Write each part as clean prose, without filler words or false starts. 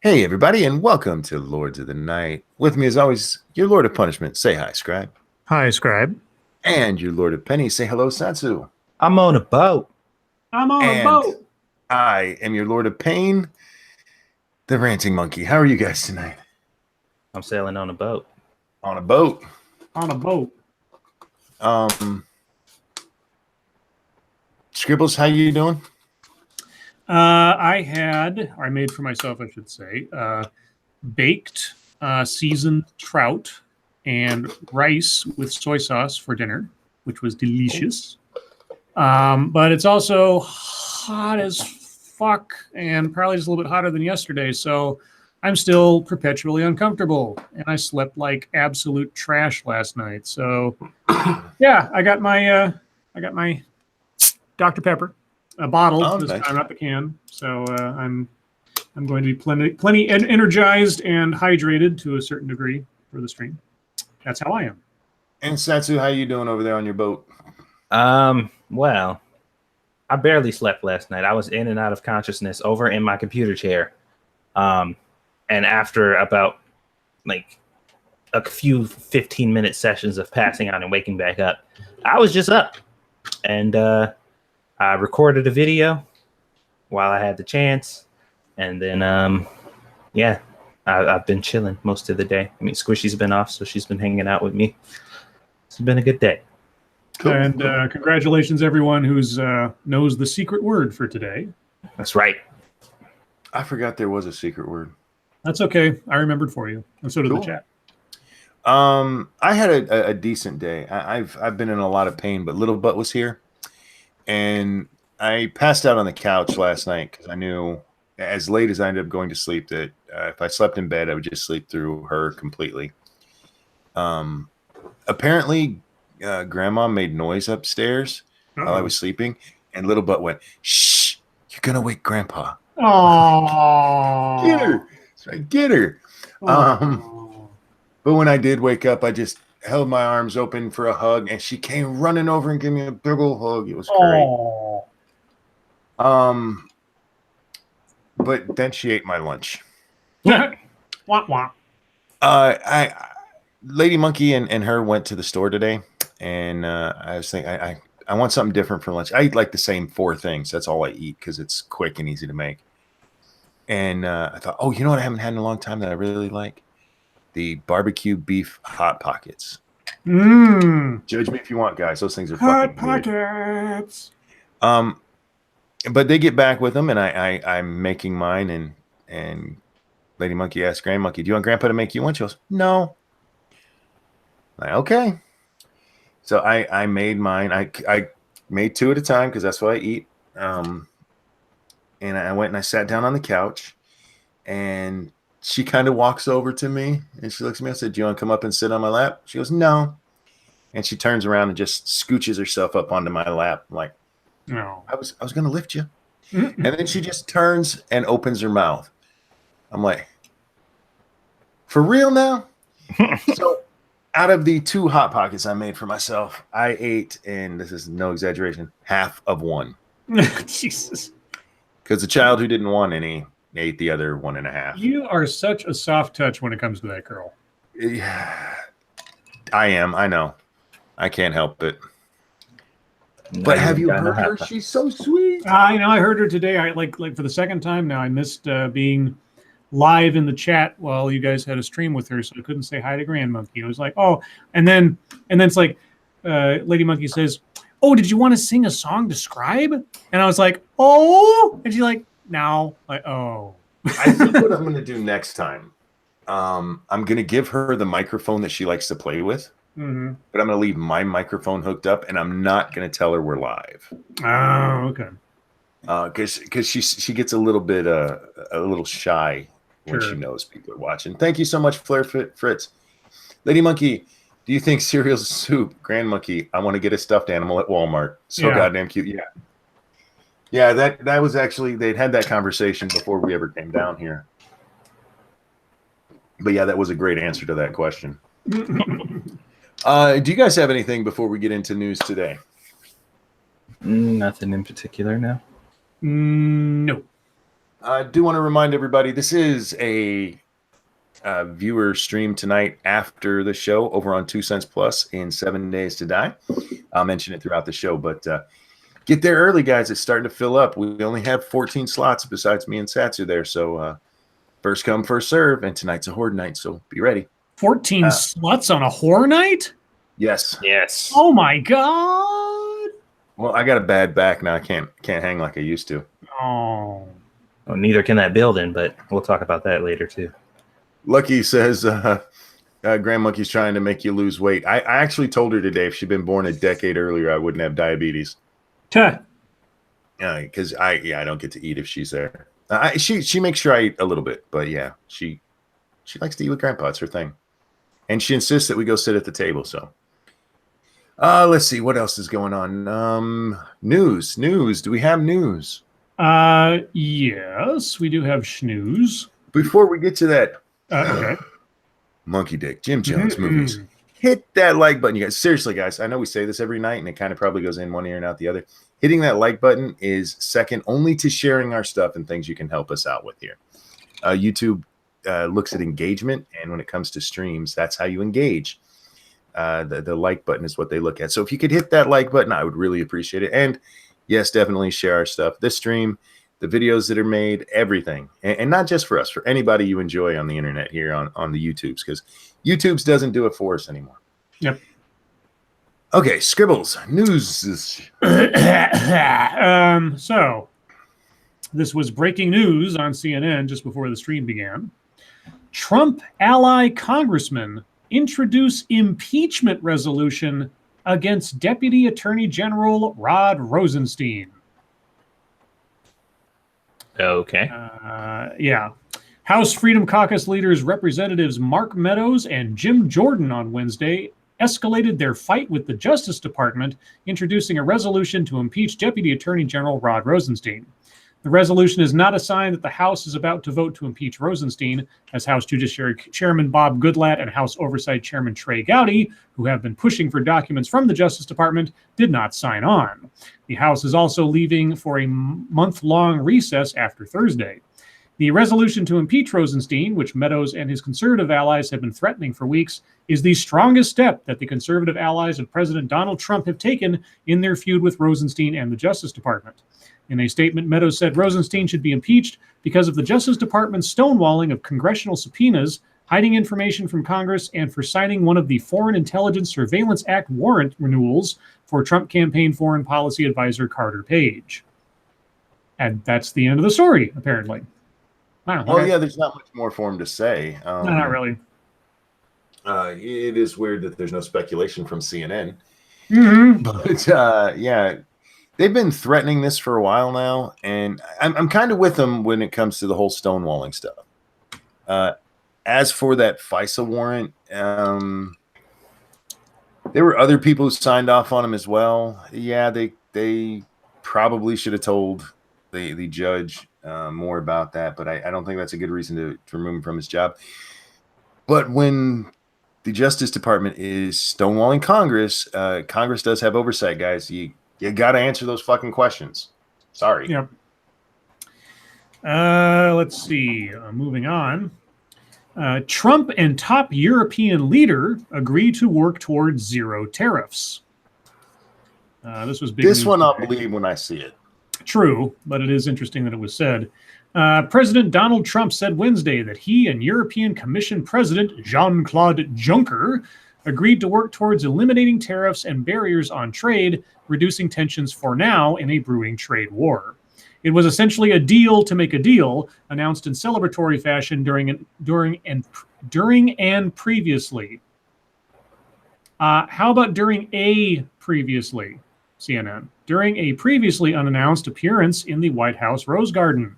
Hey, everybody, and welcome to Lords of the Night. With me, as always, your Lord of Punishment. Say hi, Scribe. Hi, Scribe. And your Lord of Penny. Say hello, Satsu. I'm on a boat. I'm on a And boat. I am your Lord of Pain, the Ranting Monkey. How are you guys tonight? I'm sailing on a boat. On a boat. On a boat. Scribbles, how you doing? I made for myself, I should say, baked seasoned trout and rice with soy sauce for dinner, which was delicious. But it's also hot as fuck and probably just a little bit hotter than yesterday. So I'm still perpetually uncomfortable. And I slept like absolute trash last night. So yeah, I got my Dr. Pepper, a bottle this nice. time, not the can. So I'm going to be plenty energized and hydrated to a certain degree for the stream. That's how I am. And Satsu, how you doing over there on your boat? Well, I barely slept last night. I was in and out of consciousness over in my computer chair. And after about like a few 15-minute sessions of passing out and waking back up, I was just up. And I recorded a video while I had the chance. And then, I've been chilling most of the day. I mean, Squishy's been off, so she's been hanging out with me. It's been a good day. Cool. And congratulations, everyone who's knows the secret word for today. That's right. I forgot there was a secret word. That's okay. I remembered for you, and so did the chat. I had a decent day. I've been in a lot of pain, but Little Butt was here, and I passed out on the couch last night because I knew, as late as I ended up going to sleep, that if I slept in bed, I would just sleep through her completely. Apparently, Grandma made noise upstairs while I was sleeping, and Little Butt went, "Shh, you're gonna wake Grandpa." Oh, Get her! That's right, get her. But when I did wake up, I just held my arms open for a hug, and she came running over and gave me a big old hug. It was great. But then she ate my lunch. Wah, wah. Lady Monkey and her went to the store today, and I was thinking I want something different for lunch. I eat like the same 4 things. That's all I eat because it's quick and easy to make. And I thought, oh, you know what I haven't had in a long time that I really like? The barbecue beef Hot Pockets. Judge me if you want, guys. Those things are Hot fucking Pockets. good. But they get back with them, and I'm making mine, and Lady Monkey asked Grand Monkey, "Do you want Grandpa to make you one?" She goes, "No." Like, okay. So I made mine. I made 2 at a time because that's what I eat. And I went and I sat down on the couch, and she kind of walks over to me and she looks at me. I said, "Do you want to come up and sit on my lap?" She goes, "No." And she turns around and just scooches herself up onto my lap. I'm like, No. I was going to lift you. And then she just turns and opens her mouth. I'm like, for real now? So out of the 2 Hot Pockets I made for myself, I ate, and this is no exaggeration, half of one. Jesus. Because the child who didn't want any ate the other 1.5. You are such a soft touch when it comes to that girl. Yeah, I am. I know. I can't help it. But have you heard her? She's so sweet. I know. I heard her today. I like for the second time now. I missed being live in the chat while you guys had a stream with her, so I couldn't say hi to Grand Monkey. I was like, oh, and then it's like Lady Monkey says, "Oh, did you want to sing a song to Scribe?" And I was like, "Oh," and she's like, "No." Like, oh. I think what I'm going to do next time, I'm going to give her the microphone that she likes to play with, but I'm going to leave my microphone hooked up, and I'm not going to tell her we're live. Oh, okay. Because she gets a little shy when she knows people are watching. Thank you so much, Flair Fritz. Lady Monkey, do you think cereal's soup? Grand Monkey, I want to get a stuffed animal at Walmart. So goddamn cute. Yeah, that was actually, they'd had that conversation before we ever came down here. But yeah, that was a great answer to that question. Do you guys have anything before we get into news today? Nothing in particular, no. No. I do want to remind everybody this is a viewer stream tonight after the show over on 2 Cents Plus in 7 Days to Die. I'll mention it throughout the show, but get there early, guys. It's starting to fill up. We only have 14 slots besides me and Satsu there, so first come, first serve, and tonight's a horde night, so be ready. 14 sluts on a horror night? Yes. Yes. Oh my god! Well, I got a bad back now. I can't hang like I used to. Oh. Well, neither can that building, but we'll talk about that later too. Lucky says Grand Monkey's trying to make you lose weight. I actually told her today if she'd been born a decade earlier, I wouldn't have diabetes. Because I don't get to eat if she's there. She makes sure I eat a little bit, but yeah, she likes to eat with Grandpa. It's her thing, and she insists that we go sit at the table. So, let's see what else is going on. News. Do we have news? Yes, we do have schnews. Before we get to that, Okay. Monkey Dick, Jim Jones movies. Hit that like button, you guys. Seriously, guys, I know we say this every night, and it kind of probably goes in one ear and out the other. Hitting that like button is second only to sharing our stuff and things you can help us out with here. YouTube looks at engagement, and when it comes to streams, that's how you engage. The like button is what they look at. So if you could hit that like button, I would really appreciate it. And yes, definitely share our stuff. This stream, the videos that are made, everything. And not just for us, for anybody you enjoy on the internet here on the YouTubes, because YouTube's doesn't do it for us anymore. Yep. Okay, Scribbles, news. So, this was breaking news on CNN just before the stream began. Trump ally congressman introduce impeachment resolution against Deputy Attorney General Rod Rosenstein. Okay. Yeah. House Freedom Caucus leaders Representatives Mark Meadows and Jim Jordan on Wednesday escalated their fight with the Justice Department, introducing a resolution to impeach Deputy Attorney General Rod Rosenstein. The resolution is not a sign that the House is about to vote to impeach Rosenstein, as House Judiciary Chairman Bob Goodlatte and House Oversight Chairman Trey Gowdy, who have been pushing for documents from the Justice Department, did not sign on. The House is also leaving for a month-long recess after Thursday. The resolution to impeach Rosenstein, which Meadows and his conservative allies have been threatening for weeks, is the strongest step that the conservative allies of President Donald Trump have taken in their feud with Rosenstein and the Justice Department. In a statement, Meadows said Rosenstein should be impeached because of the Justice Department's stonewalling of congressional subpoenas, hiding information from Congress, and for signing one of the Foreign Intelligence Surveillance Act warrant renewals for Trump campaign foreign policy advisor Carter Page. And that's the end of the story, apparently. Wow, Well, okay. yeah, there's not much more for him to say. No, not really. It is weird that there's no speculation from CNN. Mm-hmm. But yeah, they've been threatening this for a while now, and I'm kind of with them when it comes to the whole stonewalling stuff. As for that FISA warrant, there were other people who signed off on them as well. Yeah, they probably should have told the judge more about that, but I don't think that's a good reason to remove him from his job. But when the Justice Department is stonewalling Congress, Congress does have oversight, guys. You got to answer those fucking questions. Sorry. Yep. Let's see. Moving on. Trump and top European leader agree to work towards zero tariffs. This was big. This news one I'll today. believe when I see it. True, but it is interesting that it was said. President Donald Trump said Wednesday that he and European Commission President Jean-Claude Juncker agreed to work towards eliminating tariffs and barriers on trade, reducing tensions for now in a brewing trade war. It was essentially a deal to make a deal, announced in celebratory fashion during and previously. How about during a previously? CNN. During a previously unannounced appearance in the White House Rose Garden,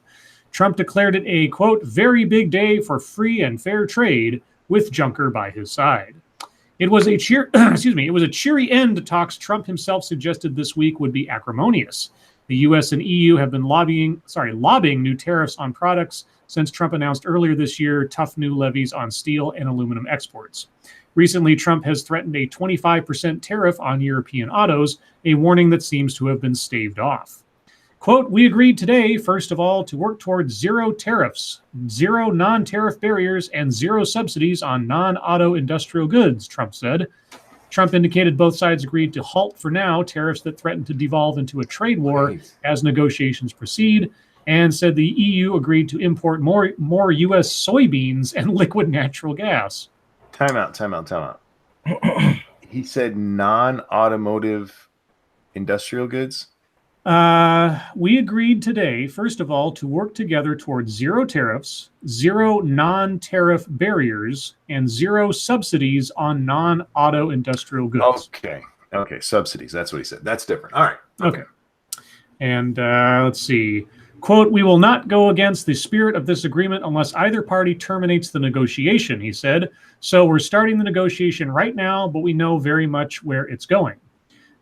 Trump declared it a, quote, very big day for free and fair trade with Juncker by his side. It was a cheery end to talks Trump himself suggested this week would be acrimonious. The U.S. and EU have been lobbying new tariffs on products since Trump announced earlier this year tough new levies on steel and aluminum exports. Recently, Trump has threatened a 25% tariff on European autos, a warning that seems to have been staved off. Quote, we agreed today, first of all, to work towards zero tariffs, zero non-tariff barriers, and zero subsidies on non-auto industrial goods, Trump said. Trump indicated both sides agreed to halt for now tariffs that threaten to devolve into a trade war as negotiations proceed, and said the EU agreed to import more U.S. soybeans and liquid natural gas. Time out. He said non-automotive industrial goods? We agreed today, first of all, to work together towards zero tariffs, zero non-tariff barriers, and zero subsidies on non-auto industrial goods. Okay, subsidies. That's what he said. That's different. All right. Okay. And let's see. Quote, we will not go against the spirit of this agreement unless either party terminates the negotiation, he said. So we're starting the negotiation right now, but we know very much where it's going.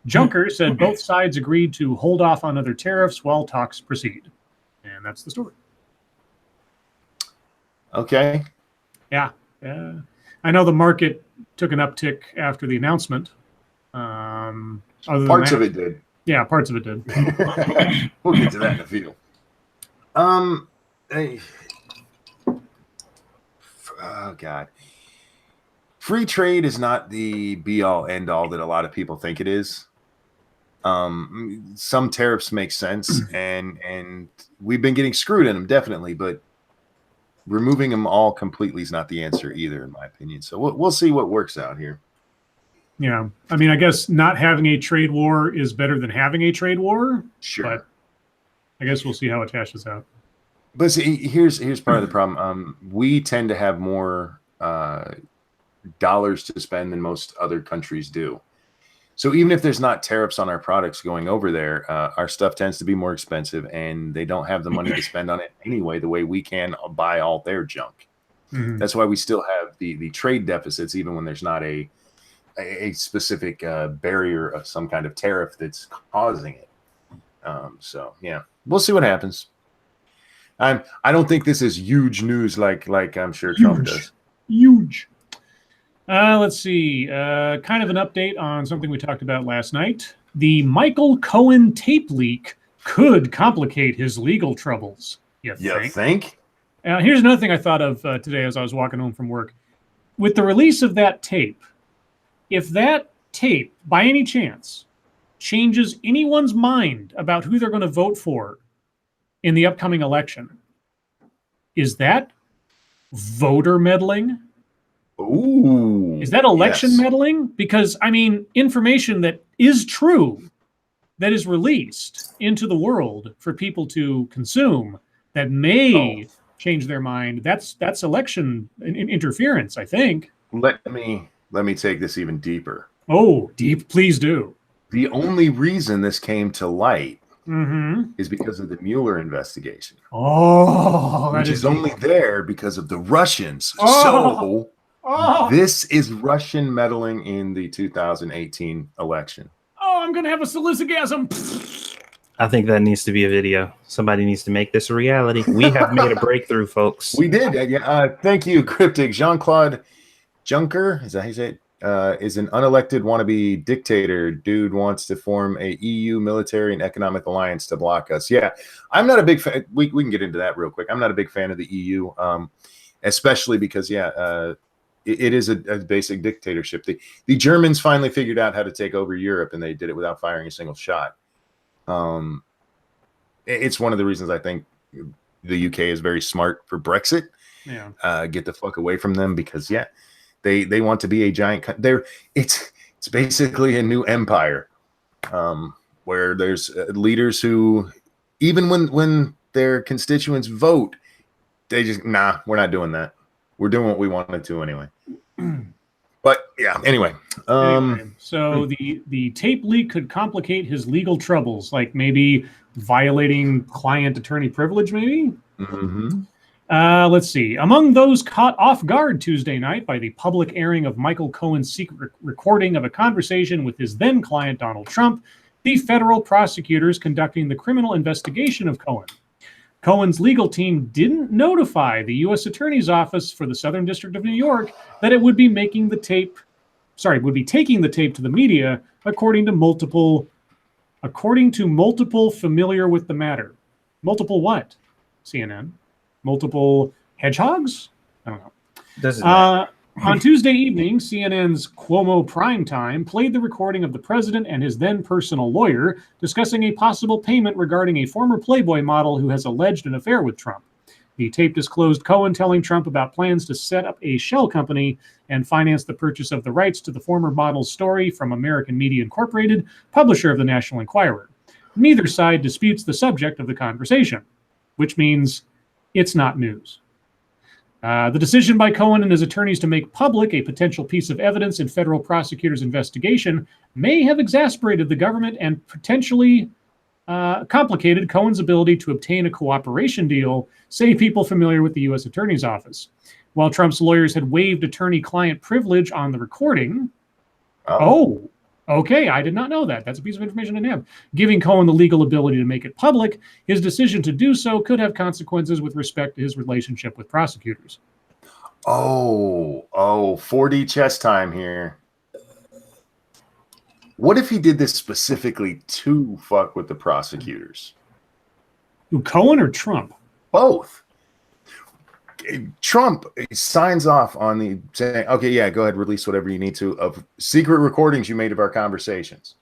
Juncker said both sides agreed to hold off on other tariffs while talks proceed. And that's the story. Okay. Yeah. I know the market took an uptick after the announcement. Parts of it did. Yeah, parts of it did. We'll get to that in a few. Oh, God. Free trade is not the be-all, end-all that a lot of people think it is. Some tariffs make sense, and we've been getting screwed in them, definitely, but removing them all completely is not the answer either, in my opinion. So we'll see what works out here. Yeah. I mean, I guess not having a trade war is better than having a trade war. Sure. But I guess we'll see how it hashes out. But see, here's part of the problem. We tend to have more dollars to spend than most other countries do. So even if there's not tariffs on our products going over there, our stuff tends to be more expensive, and they don't have the money to spend on it anyway, the way we can buy all their junk. Mm-hmm. That's why we still have the trade deficits, even when there's not a specific barrier of some kind of tariff that's causing it. So yeah, we'll see what happens. I don't think this is huge news like I'm sure Trump does. Huge. Let's see. Kind of an update on something we talked about last night. The Michael Cohen tape leak could complicate his legal troubles. You think? Here's another thing I thought of today as I was walking home from work. With the release of that tape, if that tape, by any chance, changes anyone's mind about who they're going to vote for in the upcoming election, is that voter meddling? Ooh. Is that election meddling? Because, I mean, information that is true, that is released into the world for people to consume, that may change their mind, that's election interference, I think. Let me take this even deeper. Oh, deep, please do. The only reason this came to light Mm-hmm. is because of the Mueller investigation. Oh, which is only there because of the Russians. Oh. This is Russian meddling in the 2018 election. Oh, I'm going to have a salicygasm. I think that needs to be a video. Somebody needs to make this a reality. We have made a breakthrough, folks. We did. Thank you, Cryptic. Jean-Claude Juncker, is that how you say it? Is an unelected wannabe dictator. Dude wants to form a EU military and economic alliance to block us. Yeah, I'm not a big fan. We can get into that real quick. I'm not a big fan of the EU, especially because, it is a basic dictatorship. The Germans finally figured out how to take over Europe, and they did it without firing a single shot. It's one of the reasons I think the UK is very smart for Brexit. Yeah. Get the fuck away from them because, they want to be a giant. It's basically a new empire, where there's leaders who, even when their constituents vote, they just we're not doing that. We're doing what we wanted to anyway. But anyway. So the tape leak could complicate his legal troubles, like maybe violating client attorney privilege, maybe. Mm-hmm. Let's see. Among those caught off guard Tuesday night by the public airing of Michael Cohen's secret recording of a conversation with his then client, Donald Trump, the federal prosecutors conducting the criminal investigation of Cohen. Cohen's legal team didn't notify the U.S. Attorney's Office for the Southern District of New York that it would be taking the tape to the media, according to multiple According to multiple familiar with the matter. Multiple what? CNN. Multiple hedgehogs? I don't know. Doesn't matter. On Tuesday evening, CNN's Cuomo Primetime played the recording of the president and his then personal lawyer discussing a possible payment regarding a former Playboy model who has alleged an affair with Trump. The tape disclosed Cohen telling Trump about plans to set up a shell company and finance the purchase of the rights to the former model's story from American Media Incorporated, publisher of the National Enquirer. Neither side disputes the subject of the conversation, which means it's not news. The decision by Cohen and his attorneys to make public a potential piece of evidence in federal prosecutors' investigation may have exasperated the government and potentially complicated Cohen's ability to obtain a cooperation deal, say people familiar with the U.S. Attorney's Office. While Trump's lawyers had waived attorney-client privilege on the recording. Oh, okay, I did not know that. That's a piece of information I didn't have. Giving Cohen the legal ability to make it public, his decision to do so could have consequences with respect to his relationship with prosecutors. 4D chess time here. What if he did this specifically to fuck with the prosecutors? Who, Cohen or Trump? Both. Trump signs off on the saying, okay, yeah, go ahead, release whatever you need to of secret recordings you made of our conversations.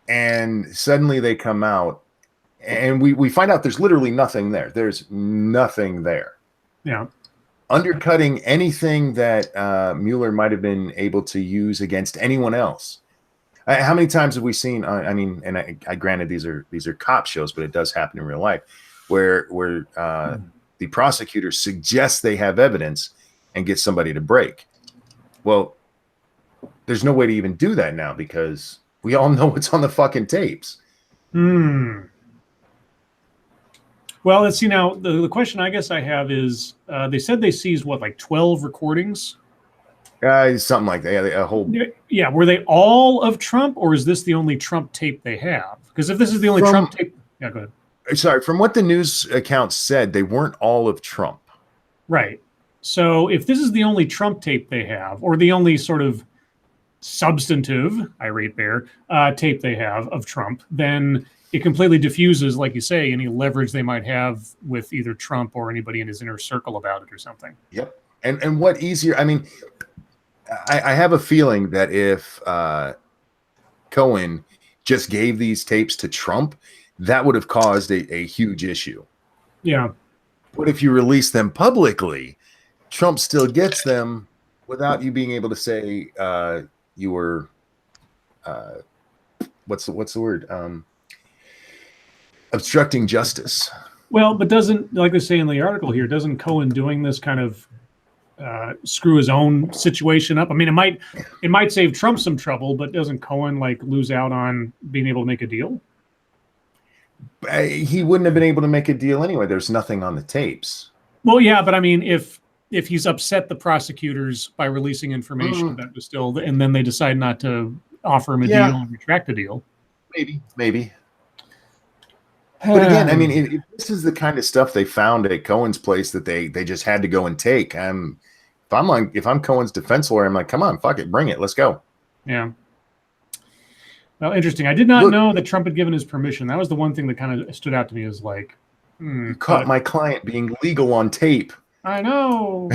And suddenly they come out and we find out there's literally nothing there. There's nothing there. Yeah. Undercutting anything that Mueller might have been able to use against anyone else. How many times have we seen? I mean, and I granted these are cop shows, but it does happen in real life, where the prosecutor suggests they have evidence and get somebody to break. Well, there's no way to even do that now because we all know what's on the fucking tapes. Well, let's see now. The question I guess I have is, they said they seized what, like 12 recordings? Something like that. Yeah, a whole. Yeah, were they all of Trump, or is this the only Trump tape they have? Because if this is the only Trump tape, yeah, go ahead. Sorry, from what the news accounts said, they weren't all of Trump. Right. So if this is the only Trump tape they have, or the only sort of substantive, irate bear, tape they have of Trump, then it completely diffuses, like you say, any leverage they might have with either Trump or anybody in his inner circle about it or something. Yep. And what easier? I mean, I have a feeling that if Cohen just gave these tapes to Trump, that would have caused a huge issue. Yeah. But if you release them publicly, Trump still gets them without you being able to say you were what's the word? Obstructing justice. Well, but doesn't, like they say in the article here, doesn't Cohen doing this kind of screw his own situation up? I mean, it might save Trump some trouble, but doesn't Cohen like lose out on being able to make a deal? He wouldn't have been able to make a deal anyway. There's nothing on the tapes. Well, yeah, but I mean, if he's upset the prosecutors by releasing information that was still, and then they decide not to offer him a deal and retract the deal. Maybe. But again, I mean, if this is the kind of stuff they found at Cohen's place that they just had to go and take. If I'm Cohen's defense lawyer, I'm like, come on, fuck it, bring it, let's go. Yeah. Well, interesting. I did not know that Trump had given his permission. That was the one thing that kind of stood out to me as like, you caught my client being legal on tape. I know.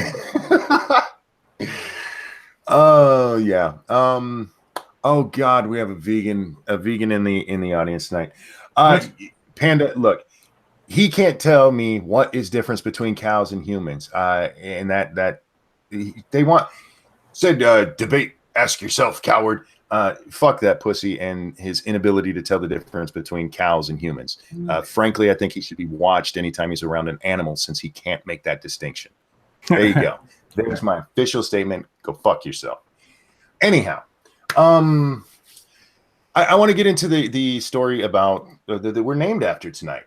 Oh yeah. Oh God, we have a vegan in the audience tonight. Panda, look, he can't tell me what is difference between cows and humans. And that they said debate. Ask yourself, coward. Fuck that pussy and his inability to tell the difference between cows and humans. Frankly, I think he should be watched anytime he's around an animal since he can't make that distinction. There you go. There's my official statement. Go fuck yourself. Anyhow, I want to get into the story about that we're named after tonight.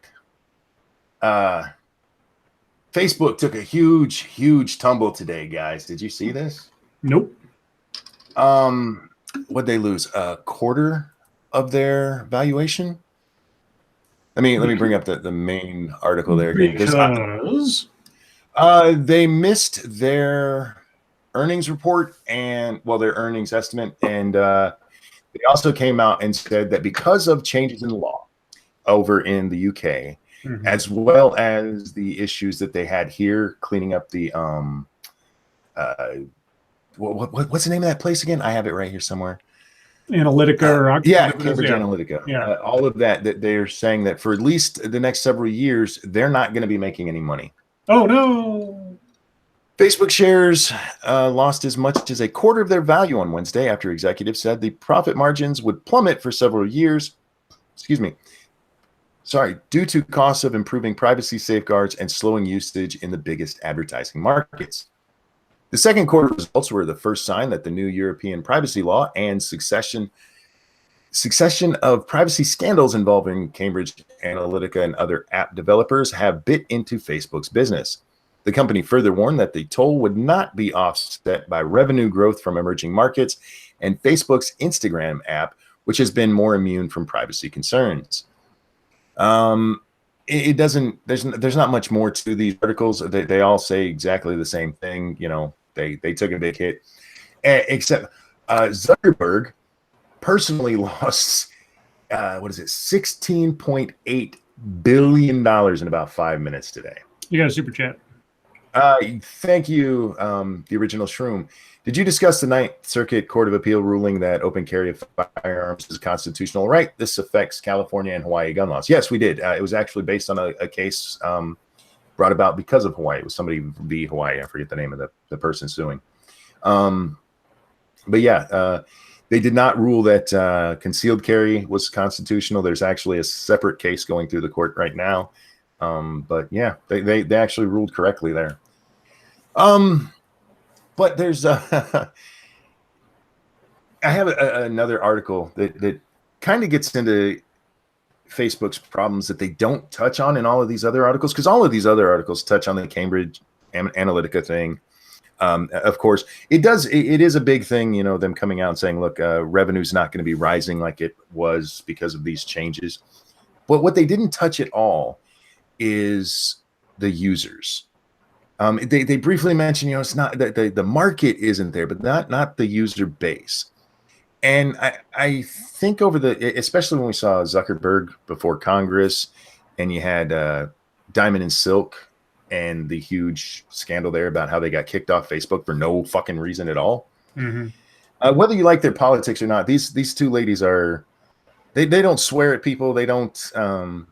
Facebook took a huge tumble today, guys. Did you see this? Nope. What'd they lose? A quarter of their valuation? Let me bring up the main article there again. Because they missed their earnings report and their earnings estimate, and They also came out and said that because of changes in law over in the UK, as well as the issues that they had here cleaning up the what's the name of that place again? I have it right here somewhere. Analytica or yeah, whatever it is, Cambridge Analytica. Yeah. All of that they're saying that for at least the next several years, they're not going to be making any money. Oh no. Facebook shares lost as much as a quarter of their value on Wednesday after executives said the profit margins would plummet for several years. Excuse me. Sorry, due to costs of improving privacy safeguards and slowing usage in the biggest advertising markets. The second quarter results were the first sign that the new European privacy law and succession of privacy scandals involving Cambridge Analytica and other app developers have bit into Facebook's business. The company further warned that the toll would not be offset by revenue growth from emerging markets and Facebook's Instagram app, which has been more immune from privacy concerns. It doesn't. There's not much more to these articles. They all say exactly the same thing. You know, they took a big hit, except Zuckerberg personally lost $16.8 billion in about 5 minutes today. You got a super chat. Thank you, the original Shroom. Did you discuss the Ninth Circuit Court of Appeal ruling that open carry of firearms is constitutional right? This affects California and Hawaii gun laws. Yes, we did. It was actually based on a case brought about because of Hawaii. It was somebody v. Hawaii. I forget the name of the person suing. But yeah, they did not rule that concealed carry was constitutional. There's actually a separate case going through the court right now. But yeah, they actually ruled correctly there. But there's I have another article that kind of gets into Facebook's problems that they don't touch on in all of these other articles, because all of these other articles touch on the Cambridge Analytica thing. Of course, it is a big thing, you know, them coming out and saying, look, revenue's not going to be rising like it was because of these changes. But what they didn't touch at all is the users. They briefly mentioned, you know, it's not that the market isn't there, but not the user base. And I think especially when we saw Zuckerberg before Congress, and you had Diamond and Silk and the huge scandal there about how they got kicked off Facebook for no fucking reason at all. Whether you like their politics or not, these two ladies they don't swear at people. They don't, and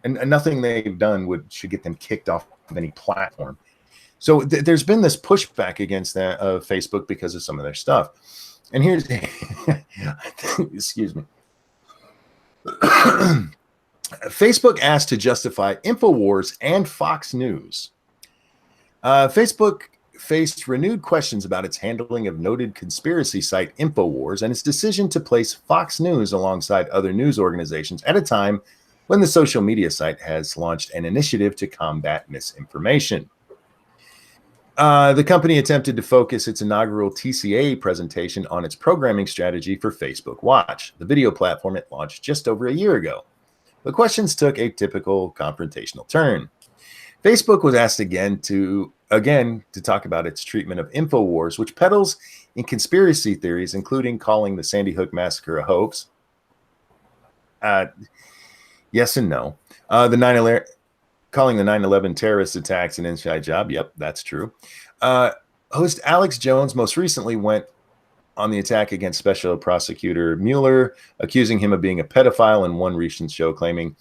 nothing they've done should get them kicked off of any platform. So there's been this pushback against that of Facebook because of some of their stuff. And here's, excuse me. Facebook asked to justify InfoWars and Fox News. Facebook faced renewed questions about its handling of noted conspiracy site InfoWars and its decision to place Fox News alongside other news organizations at a time when the social media site has launched an initiative to combat misinformation. The company attempted to focus its inaugural TCA presentation on its programming strategy for Facebook Watch, the video platform it launched just over a year ago. The questions took a typical confrontational turn. Facebook was asked again to talk about its treatment of InfoWars, which peddles in conspiracy theories, including calling the Sandy Hook massacre a hoax. Yes and no. Calling the 9/11 terrorist attacks an inside job. Yep, that's true. Host Alex Jones most recently went on the attack against Special Prosecutor Mueller, accusing him of being a pedophile in one recent show, claiming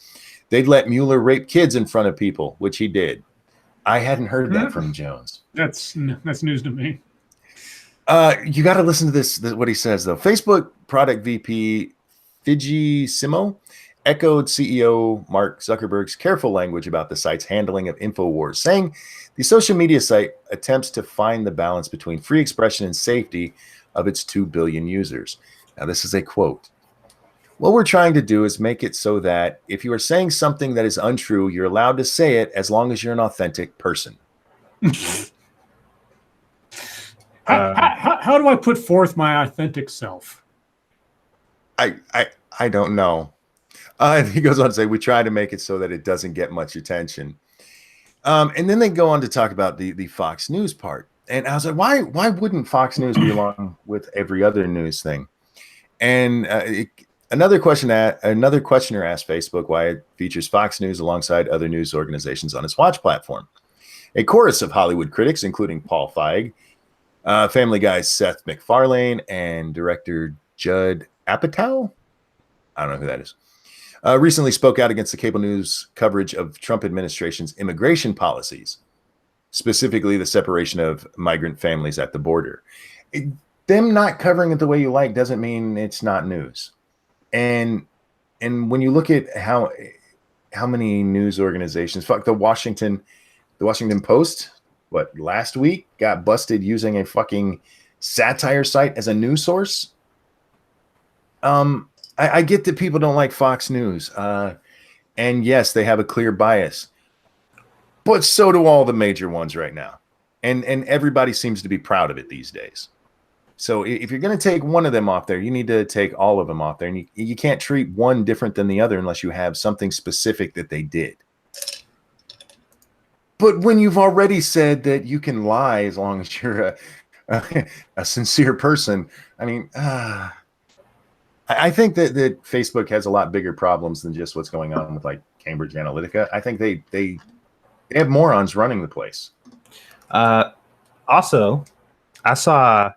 they'd let Mueller rape kids in front of people, which he did. I hadn't heard that from Jones. That's news to me. You got to listen to this, what he says, though. Facebook product VP Fiji Simo echoed CEO Mark Zuckerberg's careful language about the site's handling of InfoWars, saying the social media site attempts to find the balance between free expression and safety of its 2 billion users. Now, this is a quote. What we're trying to do is make it so that if you are saying something that is untrue, you're allowed to say it as long as you're an authentic person. How do I put forth my authentic self? I don't know. He goes on to say, we try to make it so that it doesn't get much attention. And then they go on to talk about the Fox News part. And I was like, why wouldn't Fox News be along with every other news thing? And another questioner asked Facebook why it features Fox News alongside other news organizations on its watch platform. A chorus of Hollywood critics, including Paul Feig, Family Guy's Seth MacFarlane, and director Judd Apatow, I don't know who that is, recently spoke out against the cable news coverage of Trump administration's immigration policies, specifically the separation of migrant families at the border. Them not covering it the way you like doesn't mean it's not news. And when you look at how many news organizations, fuck the Washington Post, what, last week got busted using a fucking satire site as a news source. I get that people don't like Fox News. And yes, they have a clear bias. But so do all the major ones right now. And everybody seems to be proud of it these days. So if you're going to take one of them off there, you need to take all of them off there. And you can't treat one different than the other unless you have something specific that they did. But when you've already said that you can lie as long as you're a sincere person, I mean, I think that Facebook has a lot bigger problems than just what's going on with like Cambridge Analytica. I think they have morons running the place. Also, I saw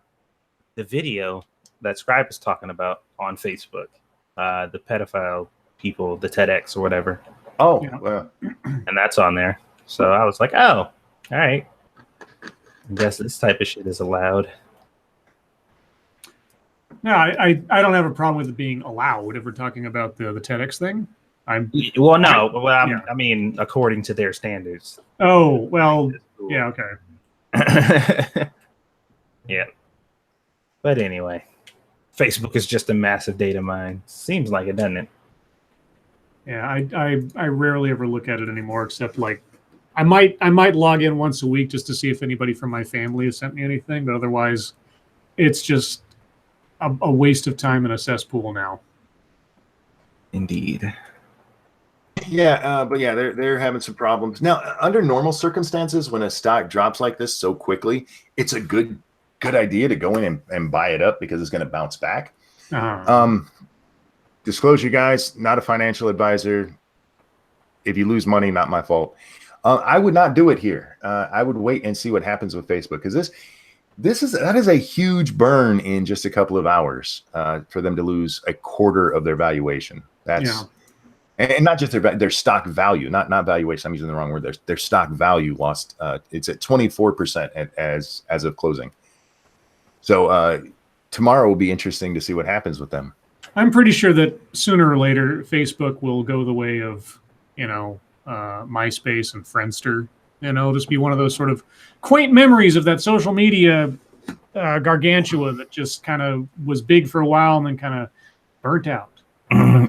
the video that Scribe was talking about on Facebook, the pedophile people, the TEDx or whatever. Oh, Yeah. And that's on there. So I was like, oh, all right. I guess this type of shit is allowed. No, I don't have a problem with it being allowed if we're talking about the TEDx thing. I mean, according to their standards. Oh, well, yeah, okay. Yeah. But anyway, Facebook is just a massive data mine. Seems like it, doesn't it? Yeah, I rarely ever look at it anymore, except like I might log in once a week just to see if anybody from my family has sent me anything, but otherwise it's just a waste of time in a cesspool now. Indeed. Yeah, but yeah, they're having some problems now. Under normal circumstances, when a stock drops like this so quickly, it's a good idea to go in and buy it up because it's going to bounce back. Disclosure, guys, not a financial advisor. If you lose money, not my fault. I would not do it here. I would wait and see what happens with Facebook, because that is a huge burn in just a couple of hours for them to lose a quarter of their valuation. That's and not just their stock value, not valuation. I'm using the wrong word. Their stock value lost. It's at 24% as of closing. So tomorrow will be interesting to see what happens with them. I'm pretty sure that sooner or later Facebook will go the way of MySpace and Friendster. Just be one of those sort of quaint memories of that social media gargantua that just kind of was big for a while and then kind of burnt out.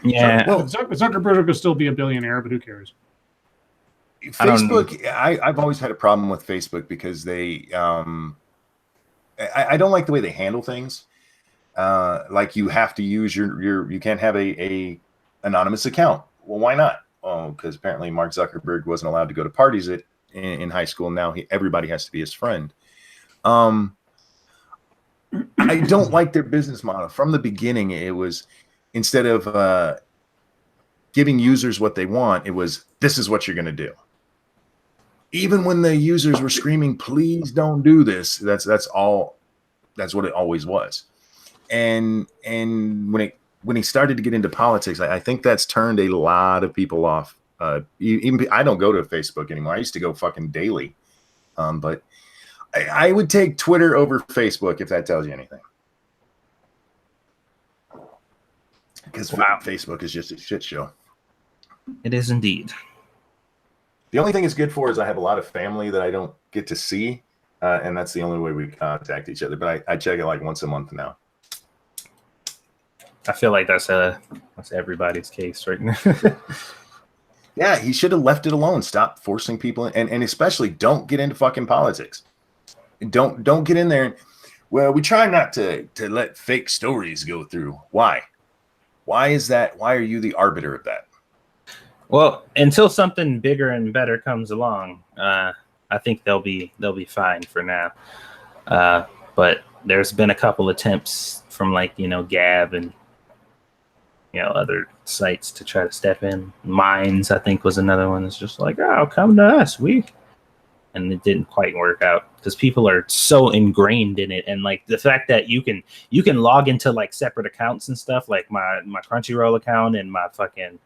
Yeah. Well, Zuckerberg will still be a billionaire, but who cares? Facebook, I've always had a problem with Facebook because they, I don't like the way they handle things. Like you have to use you can't have a anonymous account. Well, why not? Oh, because apparently Mark Zuckerberg wasn't allowed to go to parties in high school. Now everybody has to be his friend. I don't like their business model. From the beginning, it was, instead of giving users what they want, it was, this is what you're going to do. Even when the users were screaming, please don't do this, that's what it always was. And when he started to get into politics, I think that's turned a lot of people off. Even I don't go to Facebook anymore. I used to go fucking daily. But I would take Twitter over Facebook, if that tells you anything. Because Facebook is just a shit show. It is indeed. The only thing it's good for is I have a lot of family that I don't get to see. And that's the only way we contact each other. But I check it like once a month now. I feel like that's everybody's case right now. Yeah, he should have left it alone. Stop forcing people, and especially don't get into fucking politics. Don't get in there. Well, we try not to let fake stories go through. Why? Why is that? Why are you the arbiter of that? Well, until something bigger and better comes along, I think they'll be fine for now. But there's been a couple attempts from Gab and other sites to try to step in. Minds, I think, was another one that's just like, oh, come to us. And it didn't quite work out because people are so ingrained in it. And like the fact that you can log into like separate accounts and stuff, like my Crunchyroll account and my fucking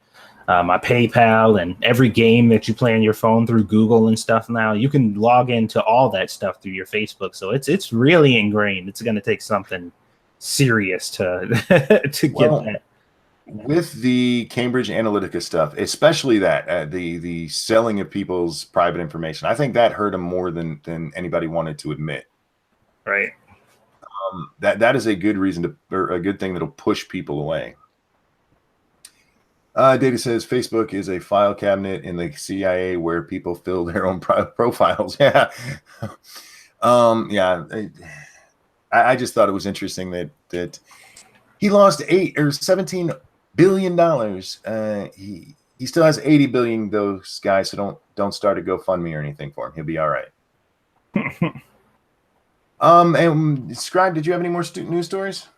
my PayPal, and every game that you play on your phone through Google and stuff. Now you can log into all that stuff through your Facebook. So it's really ingrained. It's going to take something serious to get that. With the Cambridge Analytica stuff, especially that the selling of people's private information, I think that hurt them more than anybody wanted to admit. Right. That is a good reason or a good thing that'll push people away. Data says Facebook is a file cabinet in the CIA where people fill their own profiles. Yeah. Yeah. I just thought it was interesting that he lost $17 billion. He still has 80 billion, those guys, so don't start a GoFundMe or anything for him. He'll be all right. And Scribe, did you have any more news stories?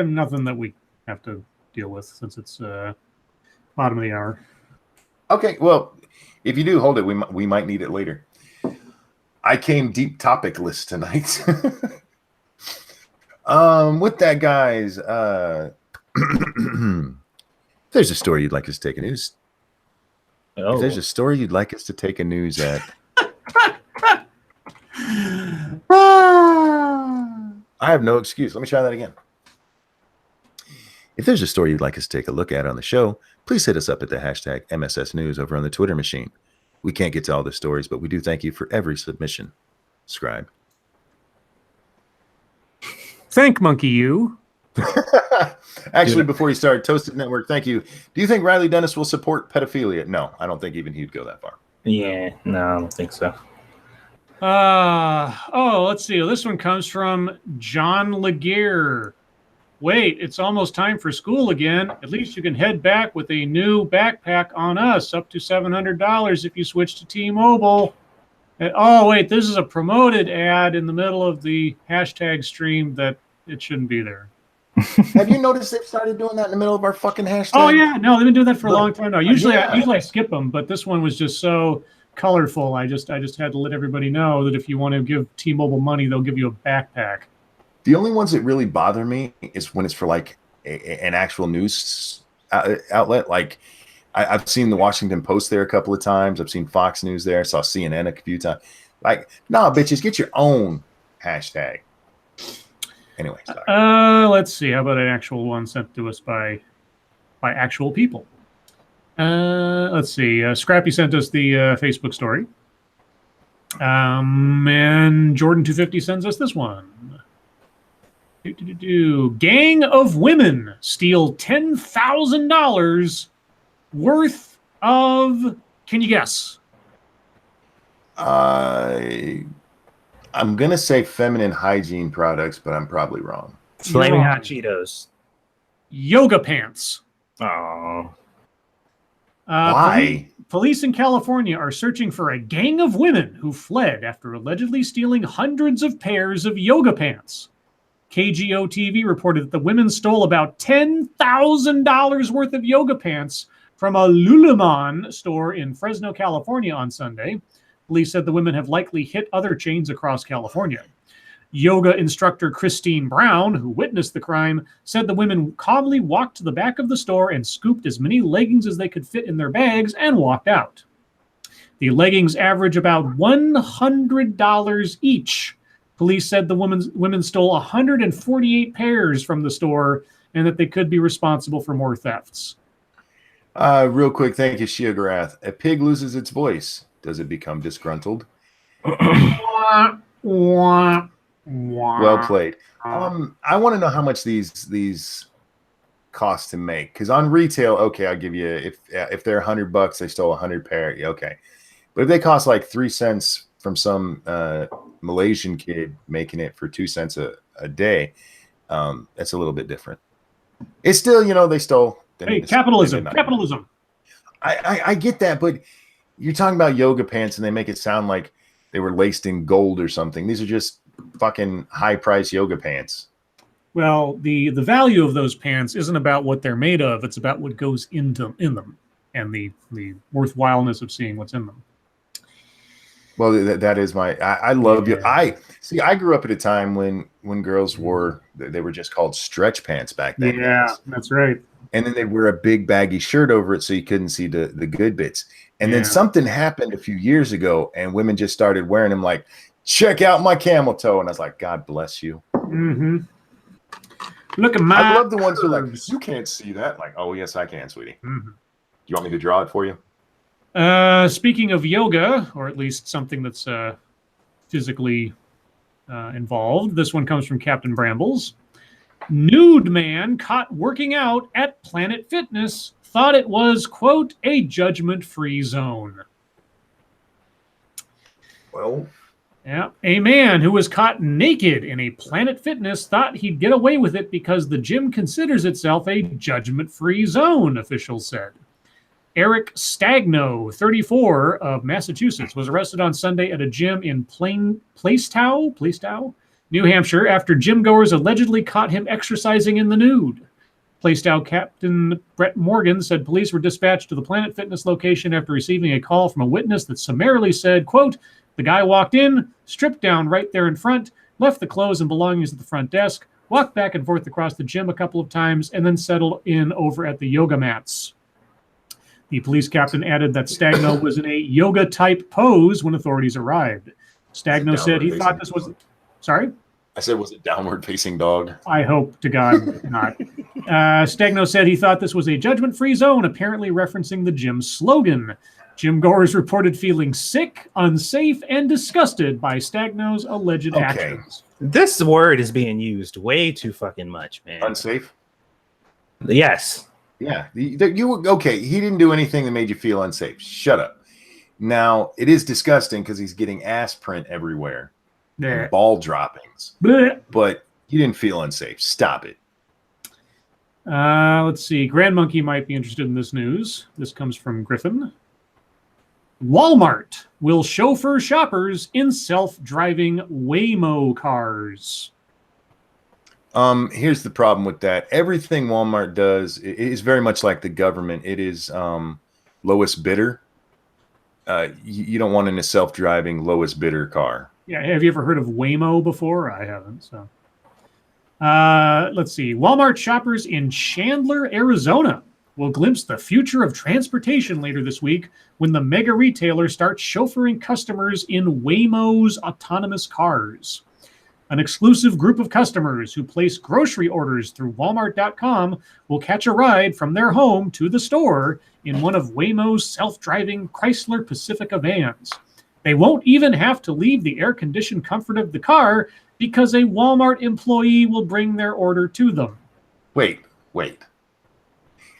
Nothing that we have to deal with since it's bottom of the hour. Okay, well, if you do, hold it. We might need it later. I came deep topic-less tonight. With that, guys, if there's a story you'd like us to take a news, if there's a story you'd like us to take a news at, I have no excuse. Let me try that again. If there's a story you'd like us to take a look at on the show, please hit us up at the hashtag MSS News over on the Twitter machine. We can't get to all the stories, but we do thank you for every submission. Scribe. Thank Monkey you. Actually, before you start, Toasted Network, thank you. Do you think Riley Dennis will support pedophilia? No, I don't think even he'd go that far. Yeah, no, I don't think so. Let's see. This one comes from John Laguerre. Wait, it's almost time for school again. At least you can head back with a new backpack on us, up to $700 if you switch to T-Mobile. Wait, this is a promoted ad in the middle of the hashtag stream that it shouldn't be there. Have you noticed they've started doing that in the middle of our fucking hashtag? Oh yeah, no, they've been doing that for a long time now. Usually I skip them, but this one was just so colorful. I just had to let everybody know that if you want to give T-Mobile money, they'll give you a backpack. The only ones that really bother me is when it's for like an actual news outlet. Like I've seen the Washington Post there a couple of times. I've seen Fox News there. I saw CNN a few times. Like, nah, bitches, get your own hashtag. Anyway, sorry. Let's see. How about an actual one sent to us by actual people? Let's see. Scrappy sent us the Facebook story. And Jordan250 sends us this one. Gang of women steal $10,000 worth of, can you guess? I'm going to say feminine hygiene products, but I'm probably wrong. Flaming hot Cheetos. Yoga pants. Oh. Why? Police in California are searching for a gang of women who fled after allegedly stealing hundreds of pairs of yoga pants. KGO TV reported that the women stole about $10,000 worth of yoga pants from a Lululemon store in Fresno, California on Sunday. Police said the women have likely hit other chains across California. Yoga instructor Christine Brown, who witnessed the crime, said the women calmly walked to the back of the store and scooped as many leggings as they could fit in their bags and walked out. The leggings average about $100 each. Police said the women stole 148 pairs from the store and that they could be responsible for more thefts. Real quick, thank you, Shia Garath. A pig loses its voice. Does it become disgruntled? Well played. I want to know how much these cost to make, because on retail, okay, I'll give you, if they're $100, they stole 100 pair, okay. But if they cost like 3 cents from some Malaysian kid making it for 2 cents a day, that's a little bit different. It's still, they stole. Hey, capitalism. I get that, but you're talking about yoga pants and they make it sound like they were laced in gold or something. These are just fucking high price yoga pants. Well, the value of those pants isn't about what they're made of; it's about what goes in them, and the worthwhileness of seeing what's in them. Well, that is my. I love you. Yeah. I see. I grew up at a time when girls wore, they were just called stretch pants back then. Yeah, guys. that's right. And then they'd wear a big baggy shirt over it so you couldn't see the good bits. And then Yeah. something happened a few years ago, and women just started wearing them like, check out my camel toe. And I was like, God bless you. Mm-hmm. Look at my. I love the ones who are like, curves. you can't see that. Like, oh yes, I can, sweetie. Mhm. You want me to draw it for you? Speaking of yoga, or at least something that's physically involved, this one comes from Captain Brambles. Nude man caught working out at Planet Fitness thought it was, quote, a judgment-free zone. Well, Yeah. A man who was caught naked in a Planet Fitness thought he'd get away with it because the gym considers itself a judgment-free zone, officials said. Eric Stagno, 34, of Massachusetts, was arrested on Sunday at a gym in Plaistow, New Hampshire, after gym-goers allegedly caught him exercising in the nude. Plaistow Captain Brett Morgan said police were dispatched to the Planet Fitness location after receiving a call from a witness that summarily said, quote, the guy walked in, stripped down right there in front, left the clothes and belongings at the front desk, walked back and forth across the gym a couple of times, and then settled in over at the yoga mats. The police captain added that Stagno was in a yoga-type pose when authorities arrived. Stagno said he thought this was... Sorry? I said, was it downward-facing dog? I hope to God not. Stagno said he thought this was a judgment-free zone, apparently referencing the gym's slogan. Gym goers reported feeling sick, unsafe, and disgusted by Stagno's alleged actions. This word is being used way too fucking much, man. Unsafe? Yes. Yeah. Okay, he didn't do anything that made you feel unsafe. Shut up. Now, it is disgusting because he's getting ass print everywhere. Yeah. And ball droppings. Blech. But he didn't feel unsafe. Stop it. Let's see. Grand Monkey might be interested in this news. This comes from Griffin. Walmart will chauffeur shoppers in self-driving Waymo cars. Here's the problem with that. Everything Walmart does is very much like the government. It is lowest bidder. You don't want in a self-driving lowest bidder car. Yeah, have you ever heard of Waymo before? I haven't. So, let's see. Walmart shoppers in Chandler, Arizona, will glimpse the future of transportation later this week when the mega retailer starts chauffeuring customers in Waymo's autonomous cars. An exclusive group of customers who place grocery orders through Walmart.com will catch a ride from their home to the store in one of Waymo's self-driving Chrysler Pacifica vans. They won't even have to leave the air-conditioned comfort of the car because a Walmart employee will bring their order to them. Wait.